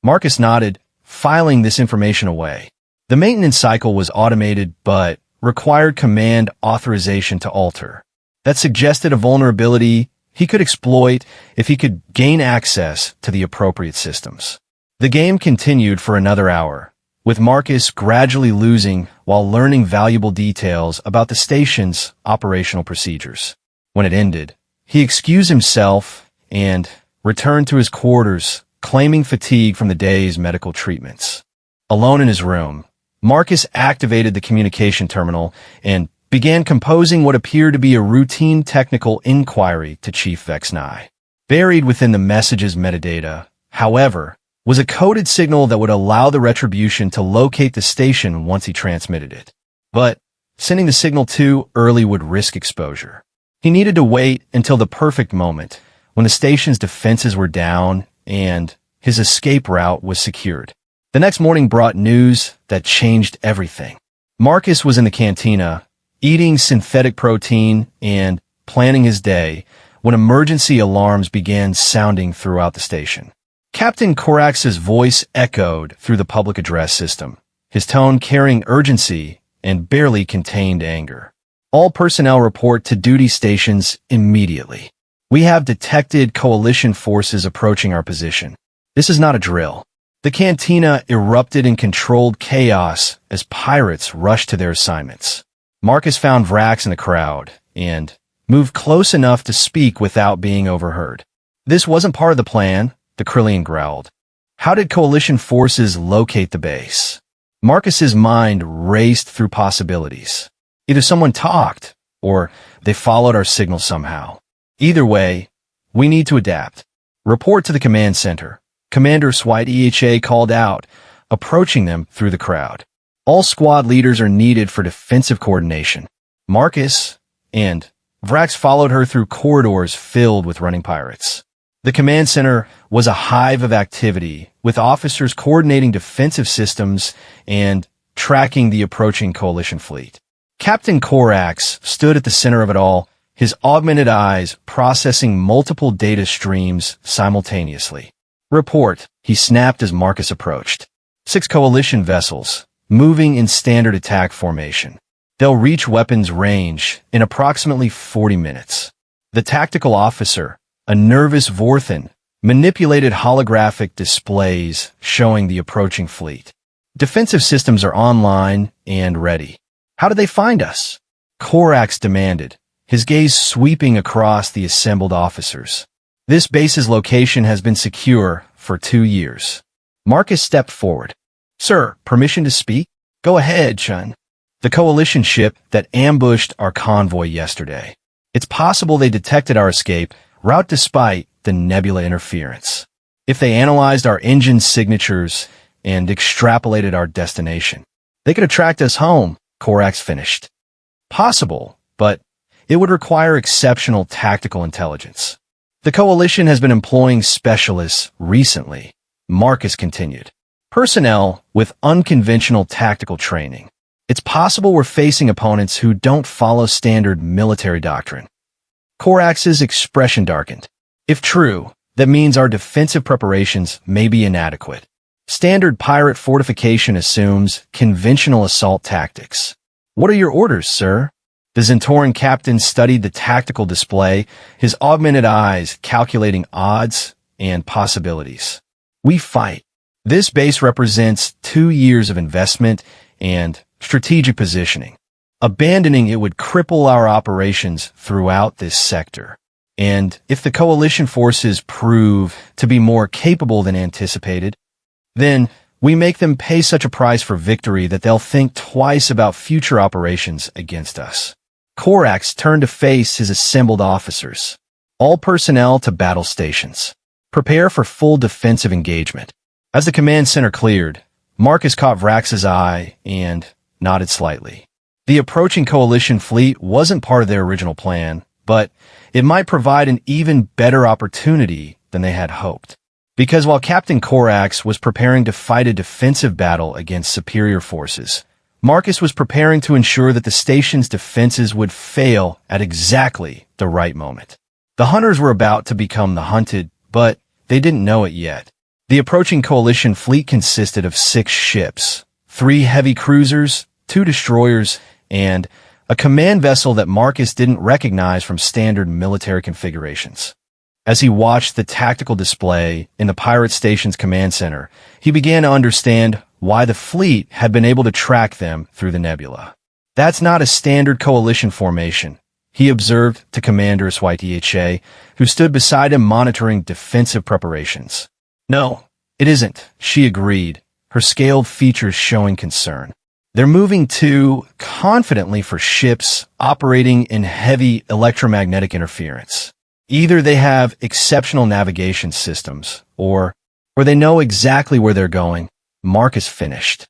Marcus nodded, filing this information away. The maintenance cycle was automated but required command authorization to alter. That suggested a vulnerability he could exploit if he could gain access to the appropriate systems. The game continued for another hour, with Marcus gradually losing while learning valuable details about the station's operational procedures. When it ended, he excused himself and returned to his quarters, claiming fatigue from the day's medical treatments. Alone in his room, Marcus activated the communication terminal and began composing what appeared to be a routine technical inquiry to Chief Vexnai. Buried within the message's metadata, however, was a coded signal that would allow the Retribution to locate the station once he transmitted it. But sending the signal too early would risk exposure. He needed to wait until the perfect moment, when the station's defenses were down and his escape route was secured. The next morning brought news that changed everything. Marcus was in the cantina, eating synthetic protein and planning his day, when emergency alarms began sounding throughout the station. Captain Corax's voice echoed through the public address system, his tone carrying urgency and barely contained anger. All personnel report to duty stations immediately. We have detected coalition forces approaching our position. This is not a drill. The cantina erupted in controlled chaos as pirates rushed to their assignments. Marcus found Vrax in the crowd and moved close enough to speak without being overheard. This wasn't part of the plan, the Krillian growled. How did coalition forces locate the base? Marcus's mind raced through possibilities. Either someone talked, or they followed our signal somehow. Either way, we need to adapt. Report to the command center. Commander Swite EHA called out, approaching them through the crowd. All squad leaders are needed for defensive coordination. Marcus and Vrax followed her through corridors filled with running pirates. The command center was a hive of activity, with officers coordinating defensive systems and tracking the approaching coalition fleet. Captain Corax stood at the center of it all, his augmented eyes processing multiple data streams simultaneously. Report, he snapped as Marcus approached. 6 coalition vessels, moving in standard attack formation. They'll reach weapons range in approximately 40 minutes. The tactical officer, a nervous Vorthan, manipulated holographic displays showing the approaching fleet. Defensive systems are online and ready. How did they find us? Corax demanded, his gaze sweeping across the assembled officers. This base's location has been secure for 2 years. Marcus stepped forward. Sir, permission to speak? Go ahead, Chun. The coalition ship that ambushed our convoy yesterday. It's possible they detected our escape route despite the nebula interference. If they analyzed our engine signatures and extrapolated our destination, they could have tracked us home, Corax finished. Possible, but it would require exceptional tactical intelligence. The coalition has been employing specialists recently, Marcus continued. Personnel with unconventional tactical training. It's possible we're facing opponents who don't follow standard military doctrine. Corax's expression darkened. If true, that means our defensive preparations may be inadequate. Standard pirate fortification assumes conventional assault tactics. What are your orders, sir? The Zentoran captain studied the tactical display, his augmented eyes calculating odds and possibilities. We fight. This base represents 2 years of investment and strategic positioning. Abandoning it would cripple our operations throughout this sector. And if the coalition forces prove to be more capable than anticipated, then we make them pay such a price for victory that they'll think twice about future operations against us. Corax turned to face his assembled officers. All personnel to battle stations. Prepare for full defensive engagement. As the command center cleared, Marcus caught Vrax's eye and nodded slightly. The approaching coalition fleet wasn't part of their original plan, but it might provide an even better opportunity than they had hoped. Because while Captain Corax was preparing to fight a defensive battle against superior forces, Marcus was preparing to ensure that the station's defenses would fail at exactly the right moment. The hunters were about to become the hunted, but they didn't know it yet. The approaching coalition fleet consisted of 6 ships, 3 heavy cruisers, 2 destroyers, and a command vessel that Marcus didn't recognize from standard military configurations. As he watched the tactical display in the pirate station's command center, he began to understand why the fleet had been able to track them through the nebula. That's not a standard coalition formation, he observed to Commander HFY HFY, who stood beside him monitoring defensive preparations. No, it isn't, she agreed, her scaled features showing concern. They're moving too confidently for ships operating in heavy electromagnetic interference. Either they have exceptional navigation systems, or they know exactly where they're going. Marcus finished.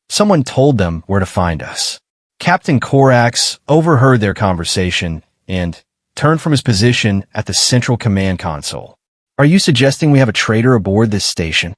Someone told them where to find us. Captain Corax overheard their conversation and turned from his position at the central command console. Are you suggesting we have a traitor aboard this station?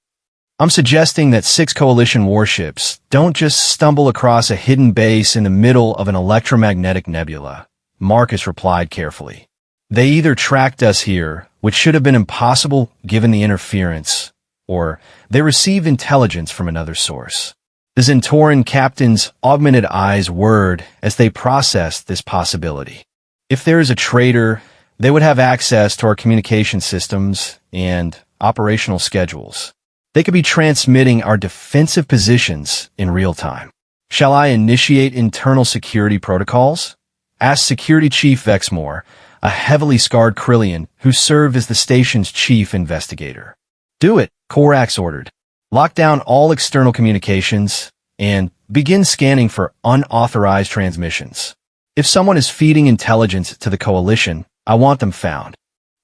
I'm suggesting that 6 coalition warships don't just stumble across a hidden base in the middle of an electromagnetic nebula, Marcus replied carefully. They either tracked us here, which should have been impossible given the interference, or they received intelligence from another source. The Zentoran captain's augmented eyes whirred as they processed this possibility. If there is a traitor, they would have access to our communication systems and operational schedules. They could be transmitting our defensive positions in real time. Shall I initiate internal security protocols? Asked Security Chief Vexmore, a heavily scarred Krillian who served as the station's chief investigator. Do it, Corax ordered. Lock down all external communications and begin scanning for unauthorized transmissions. If someone is feeding intelligence to the coalition, I want them found.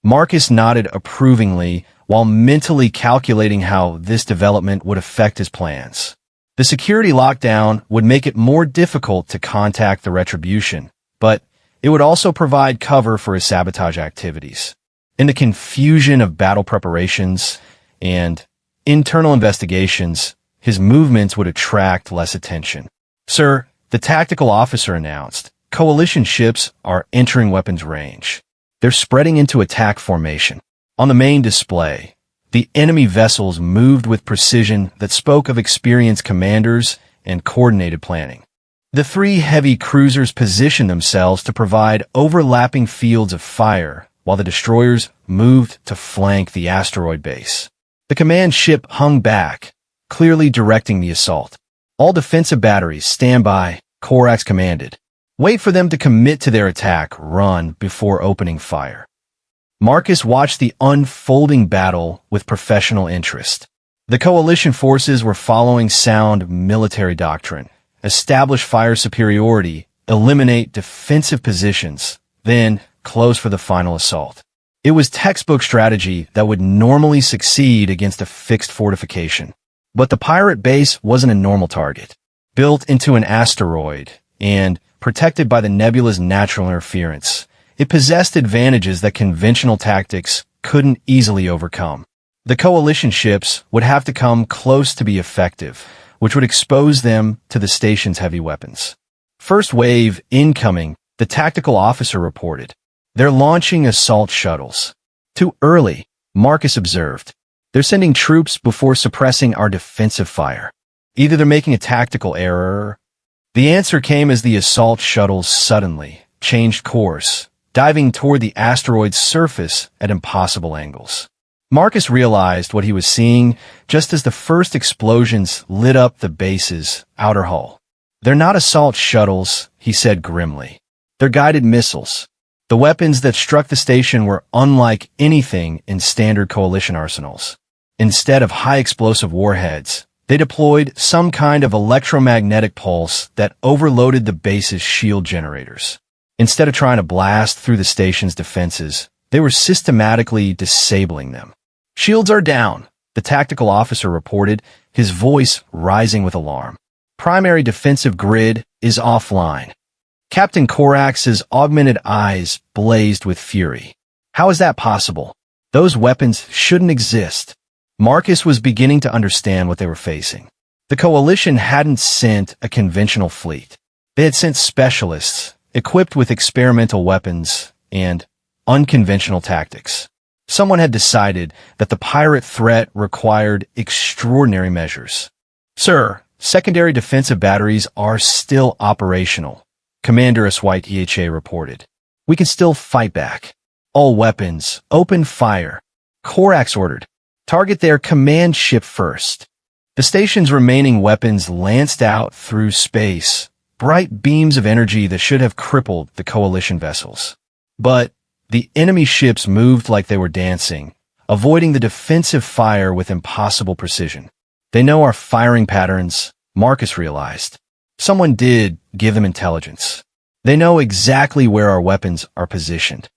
Marcus nodded approvingly while mentally calculating how this development would affect his plans. The security lockdown would make it more difficult to contact the Retribution, but it would also provide cover for his sabotage activities. In the confusion of battle preparations and internal investigations, his movements would attract less attention. Sir, the tactical officer announced, coalition ships are entering weapons range. They're spreading into attack formation. On the main display, the enemy vessels moved with precision that spoke of experienced commanders and coordinated planning. The 3 heavy cruisers positioned themselves to provide overlapping fields of fire, while the destroyers moved to flank the asteroid base. The command ship hung back, clearly directing the assault. All defensive batteries stand by, Corax commanded. Wait for them to commit to their attack run before opening fire. Marcus watched the unfolding battle with professional interest. The coalition forces were following sound military doctrine. Establish fire superiority, eliminate defensive positions, then close for the final assault. It was textbook strategy that would normally succeed against a fixed fortification. But the pirate base wasn't a normal target. Built into an asteroid and protected by the nebula's natural interference, it possessed advantages that conventional tactics couldn't easily overcome. The coalition ships would have to come close to be effective, which would expose them to the station's heavy weapons. First wave incoming, the tactical officer reported. They're launching assault shuttles. Too early, Marcus observed. They're sending troops before suppressing our defensive fire. Either they're making a tactical error. The answer came as the assault shuttles suddenly changed course, diving toward the asteroid's surface at impossible angles. Marcus realized what he was seeing just as the first explosions lit up the base's outer hull. They're not assault shuttles, he said grimly. They're guided missiles. The weapons that struck the station were unlike anything in standard coalition arsenals. Instead of high-explosive warheads, they deployed some kind of electromagnetic pulse that overloaded the base's shield generators. Instead of trying to blast through the station's defenses, they were systematically disabling them. Shields are down, the tactical officer reported, his voice rising with alarm. Primary defensive grid is offline. Captain Corax's augmented eyes blazed with fury. How is that possible? Those weapons shouldn't exist. Marcus was beginning to understand what they were facing. The coalition hadn't sent a conventional fleet. They had sent specialists, equipped with experimental weapons and unconventional tactics. Someone had decided that the pirate threat required extraordinary measures. Sir, secondary defensive batteries are still operational, Commander HFY HFY reported. We can still fight back. All weapons, open fire. Orcs ordered. Target their command ship first. The station's remaining weapons lanced out through space, bright beams of energy that should have crippled the coalition vessels. But the enemy ships moved like they were dancing, avoiding the defensive fire with impossible precision. They know our firing patterns, Marcus realized. Someone did give them intelligence. They know exactly where our weapons are positioned.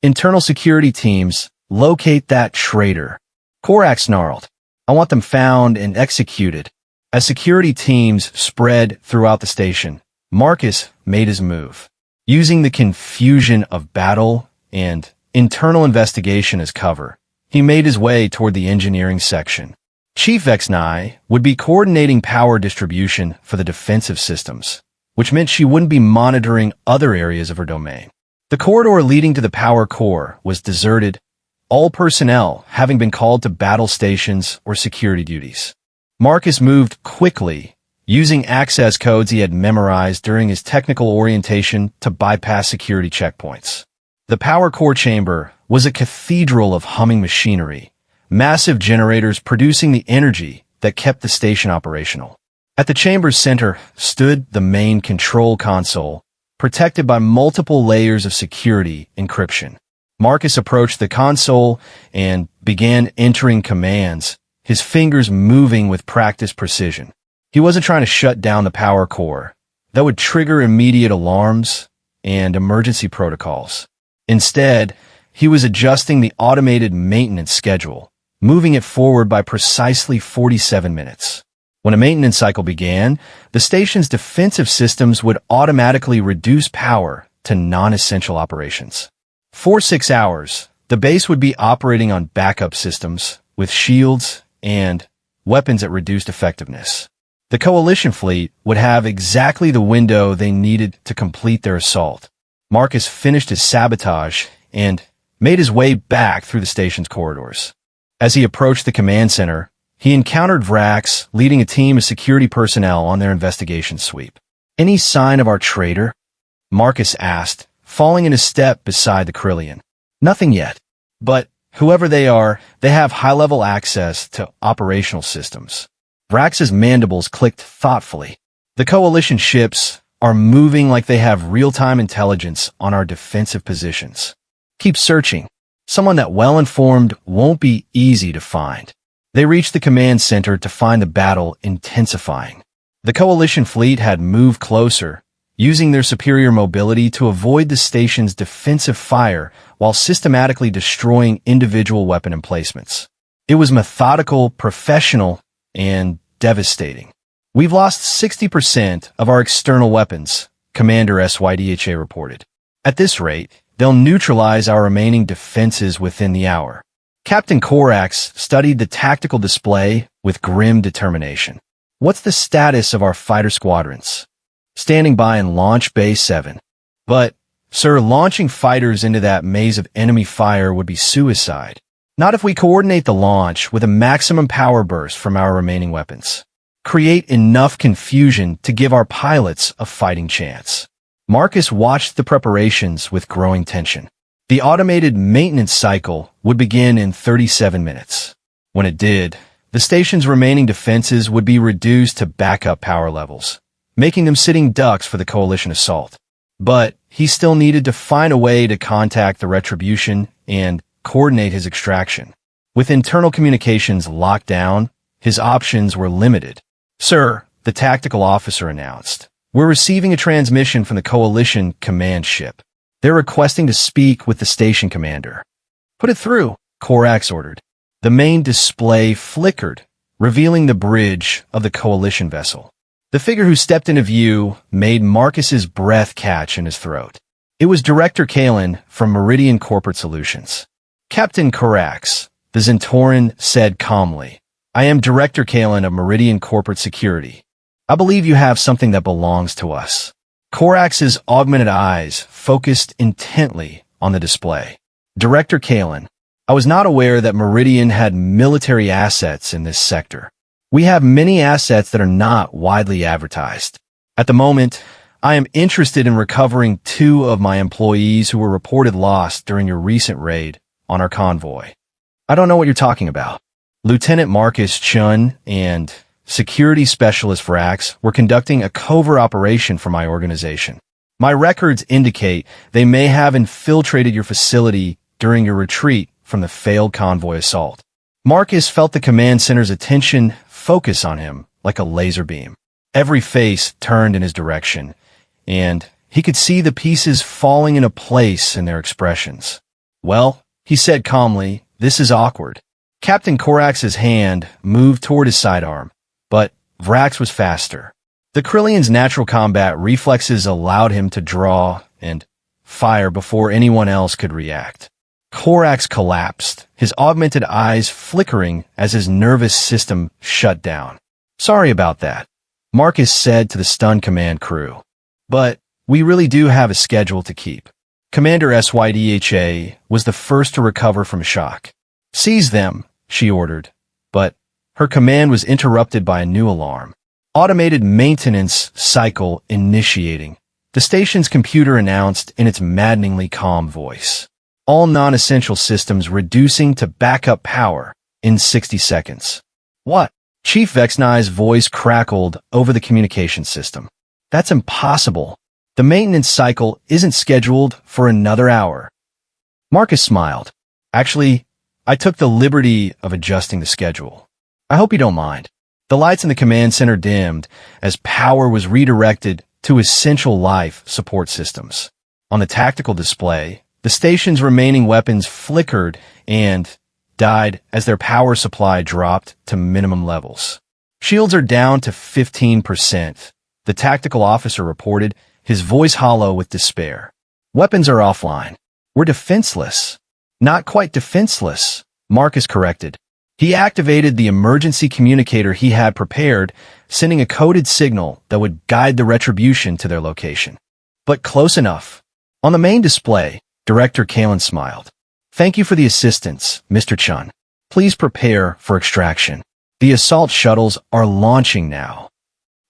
Internal security teams, locate that traitor. Korak snarled. I want them found and executed. As security teams spread throughout the station, Marcus made his move. Using the confusion of battle and internal investigation as cover, he made his way toward the engineering section. Chief HFY would be coordinating power distribution for the defensive systems, which meant she wouldn't be monitoring other areas of her domain. The corridor leading to the power core was deserted, all personnel having been called to battle stations or security duties. Marcus moved quickly, using access codes he had memorized during his technical orientation to bypass security checkpoints. The power core chamber was a cathedral of humming machinery, massive generators producing the energy that kept the station operational. At the chamber's center stood the main control console, protected by multiple layers of security encryption. Marcus approached the console and began entering commands, his fingers moving with practiced precision. He wasn't trying to shut down the power core. That would trigger immediate alarms and emergency protocols. Instead, he was adjusting the automated maintenance schedule, moving it forward by precisely 47 minutes. When a maintenance cycle began, the station's defensive systems would automatically reduce power to non-essential operations. For 6 hours, the base would be operating on backup systems with shields and weapons at reduced effectiveness. The coalition fleet would have exactly the window they needed to complete their assault. Marcus finished his sabotage and made his way back through the station's corridors. As he approached the command center, he encountered Vrax leading a team of security personnel on their investigation sweep. Any sign of our traitor? Marcus asked, falling in a step beside the Krillian. Nothing yet. But whoever they are, they have high-level access to operational systems. Vrax's mandibles clicked thoughtfully. The coalition ships are moving like they have real-time intelligence on our defensive positions. Keep searching. Someone that well-informed won't be easy to find. They reached the command center to find the battle intensifying. The coalition fleet had moved closer, using their superior mobility to avoid the station's defensive fire while systematically destroying individual weapon emplacements. It was methodical, professional, and devastating. We've lost 60% of our external weapons, Commander HFY HFY reported. At this rate, they'll neutralize our remaining defenses within the hour. Captain Korax studied the tactical display with grim determination. What's the status of our fighter squadrons? Standing by in Launch Bay 7. But, sir, launching fighters into that maze of enemy fire would be suicide. Not if we coordinate the launch with a maximum power burst from our remaining weapons. Create enough confusion to give our pilots a fighting chance. Marcus watched the preparations with growing tension. The automated maintenance cycle would begin in 37 minutes. When it did, the station's remaining defenses would be reduced to backup power levels, making them sitting ducks for the coalition assault. But he still needed to find a way to contact the Retribution and coordinate his extraction. With internal communications locked down, his options were limited. Sir, the tactical officer announced, we're receiving a transmission from the coalition command ship. They're requesting to speak with the station commander. Put it through, Korax ordered. The main display flickered, revealing the bridge of the coalition vessel. The figure who stepped into view made Marcus's breath catch in his throat. It was Director Kalen from Meridian Corporate Solutions. Captain Korax, the Zentoran said calmly, I am Director Kalen of Meridian Corporate Security. I believe you have something that belongs to us. Korax's augmented eyes focused intently on the display. Director Kalen, I was not aware that Meridian had military assets in this sector. We have many assets that are not widely advertised. At the moment, I am interested in recovering 2 of my employees who were reported lost during your recent raid on our convoy. I don't know what you're talking about. Lieutenant Marcus Chun and security specialist Vrax were conducting a covert operation for my organization. My records indicate they may have infiltrated your facility during your retreat from the failed convoy assault. Marcus felt the command center's attention focus on him like a laser beam. Every face turned in his direction, and he could see the pieces falling into place in their expressions. Well, he said calmly, this is awkward. Captain Korax's hand moved toward his sidearm, but Vrax was faster. The Krillian's natural combat reflexes allowed him to draw and fire before anyone else could react. Korax collapsed, his augmented eyes flickering as his nervous system shut down. Sorry about that, Marcus said to the stunned command crew. But we really do have a schedule to keep. Commander SYDHA was the first to recover from shock. Seize them, she ordered, but her command was interrupted by a new alarm. Automated maintenance cycle initiating. The station's computer announced in its maddeningly calm voice. All non-essential systems reducing to backup power in 60 seconds. What? Chief Vexnai's voice crackled over the communication system. That's impossible. The maintenance cycle isn't scheduled for another hour. Marcus smiled. Actually, I took the liberty of adjusting the schedule. I hope you don't mind. The lights in the command center dimmed as power was redirected to essential life support systems. On the tactical display, the station's remaining weapons flickered and died as their power supply dropped to minimum levels. Shields are down to 15%, the tactical officer reported, his voice hollow with despair. Weapons are offline. We're defenseless. Not quite defenseless, Marcus corrected. He activated the emergency communicator he had prepared, sending a coded signal that would guide the retribution to their location. But close enough. On the main display, Director Kalen smiled. Thank you for the assistance, Mr. Chun. Please prepare for extraction. The assault shuttles are launching now.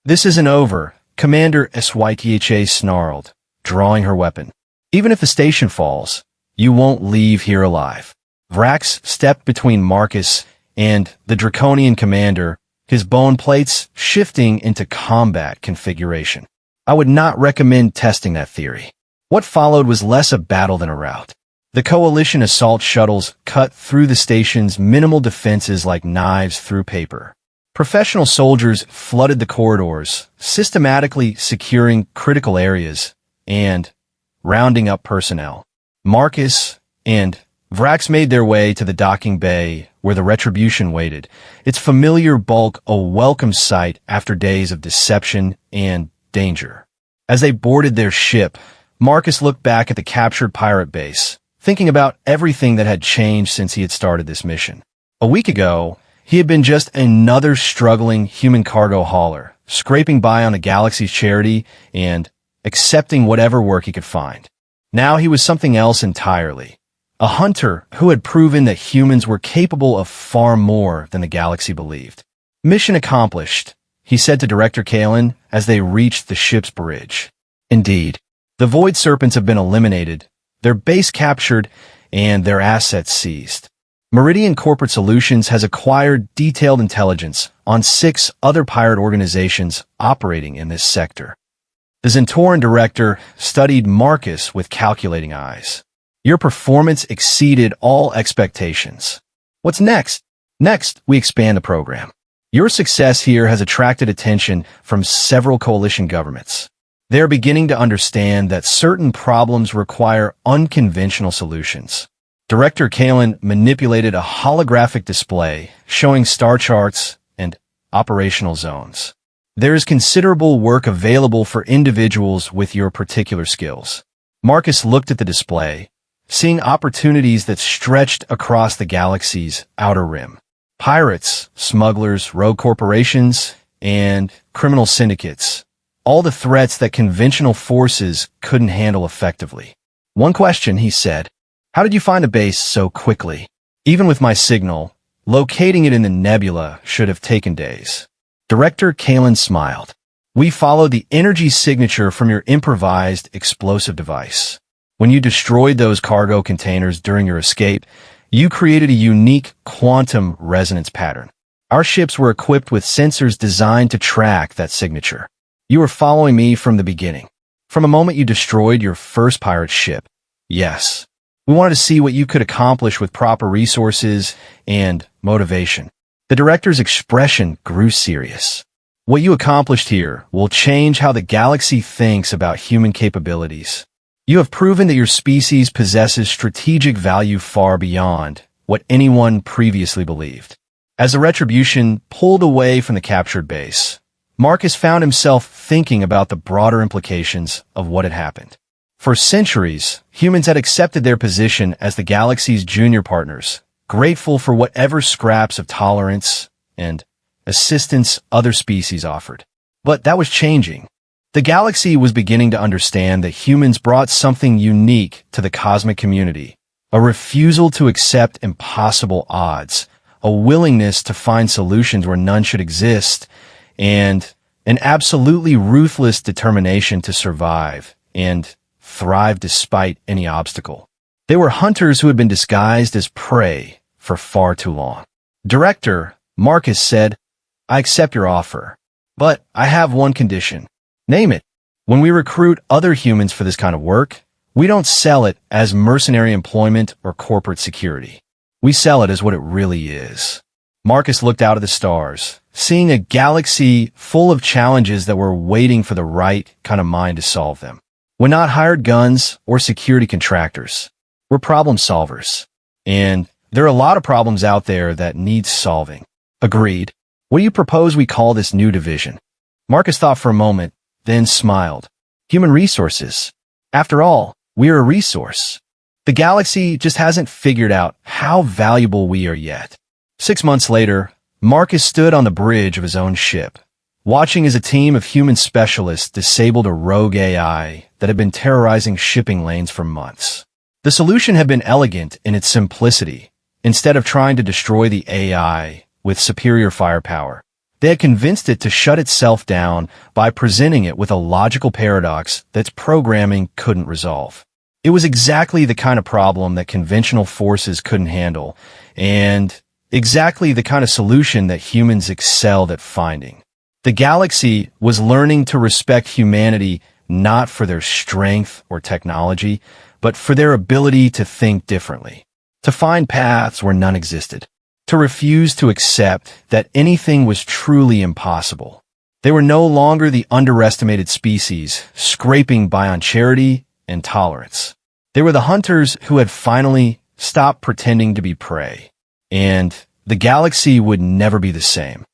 This isn't over, Commander SYTHA snarled, drawing her weapon. Even if the station falls, you won't leave here alive. Vrax stepped between Marcus and the Draconian commander, his bone plates shifting into combat configuration. I would not recommend testing that theory. What followed was less a battle than a rout. The coalition assault shuttles cut through the station's minimal defenses like knives through paper. Professional soldiers flooded the corridors, systematically securing critical areas and rounding up personnel. Marcus and Vrax made their way to the docking bay where the retribution waited, its familiar bulk a welcome sight after days of deception and danger. As they boarded their ship, Marcus looked back at the captured pirate base, thinking about everything that had changed since he had started this mission. A week ago, he had been just another struggling human cargo hauler, scraping by on the galaxy's charity and accepting whatever work he could find. Now he was something else entirely. A hunter who had proven that humans were capable of far more than the galaxy believed. Mission accomplished, he said to Director Kalen as they reached the ship's bridge. Indeed, the Void Serpents have been eliminated, their base captured, and their assets seized. Meridian Corporate Solutions has acquired detailed intelligence on 6 other pirate organizations operating in this sector. The Zentoran director studied Marcus with calculating eyes. Your performance exceeded all expectations. What's next? Next, we expand the program. Your success here has attracted attention from several coalition governments. They are beginning to understand that certain problems require unconventional solutions. Director Kalen manipulated a holographic display showing star charts and operational zones. There is considerable work available for individuals with your particular skills. Marcus looked at the display, seeing opportunities that stretched across the galaxy's outer rim. Pirates, smugglers, rogue corporations, and criminal syndicates. All the threats that conventional forces couldn't handle effectively. One question, he said. How did you find a base so quickly? Even with my signal, locating it in the nebula should have taken days. Director Kalen smiled. We followed the energy signature from your improvised explosive device. When you destroyed those cargo containers during your escape, you created a unique quantum resonance pattern. Our ships were equipped with sensors designed to track that signature. You were following me from the beginning. From the moment you destroyed your first pirate ship. Yes. We wanted to see what you could accomplish with proper resources and motivation. The director's expression grew serious. What you accomplished here will change how the galaxy thinks about human capabilities. You have proven that your species possesses strategic value far beyond what anyone previously believed. As the Retribution pulled away from the captured base, Marcus found himself thinking about the broader implications of what had happened. For centuries, humans had accepted their position as the galaxy's junior partners, grateful for whatever scraps of tolerance and assistance other species offered. But that was changing. The galaxy was beginning to understand that humans brought something unique to the cosmic community, a refusal to accept impossible odds, a willingness to find solutions where none should exist, and an absolutely ruthless determination to survive and thrive despite any obstacle. They were hunters who had been disguised as prey for far too long. Director Marcus said, "I accept your offer, but I have one condition." "Name it." "When we recruit other humans for this kind of work, we don't sell it as mercenary employment or corporate security. We sell it as what it really is." Marcus looked out at the stars, seeing a galaxy full of challenges that were waiting for the right kind of mind to solve them. We're not hired guns or security contractors. We're problem solvers. And there are a lot of problems out there that need solving. Agreed. What do you propose we call this new division? Marcus thought for a moment, then smiled. Human resources. After all, we are a resource. The galaxy just hasn't figured out how valuable we are yet. 6 months later, Marcus stood on the bridge of his own ship, watching as a team of human specialists disabled a rogue AI that had been terrorizing shipping lanes for months. The solution had been elegant in its simplicity. Instead of trying to destroy the AI with superior firepower, they had convinced it to shut itself down by presenting it with a logical paradox that its programming couldn't resolve. It was exactly the kind of problem that conventional forces couldn't handle, and exactly the kind of solution that humans excelled at finding. The galaxy was learning to respect humanity not for their strength or technology, but for their ability to think differently, to find paths where none existed, to refuse to accept that anything was truly impossible. They were no longer the underestimated species, scraping by on charity and tolerance. They were the hunters who had finally stopped pretending to be prey. And the galaxy would never be the same.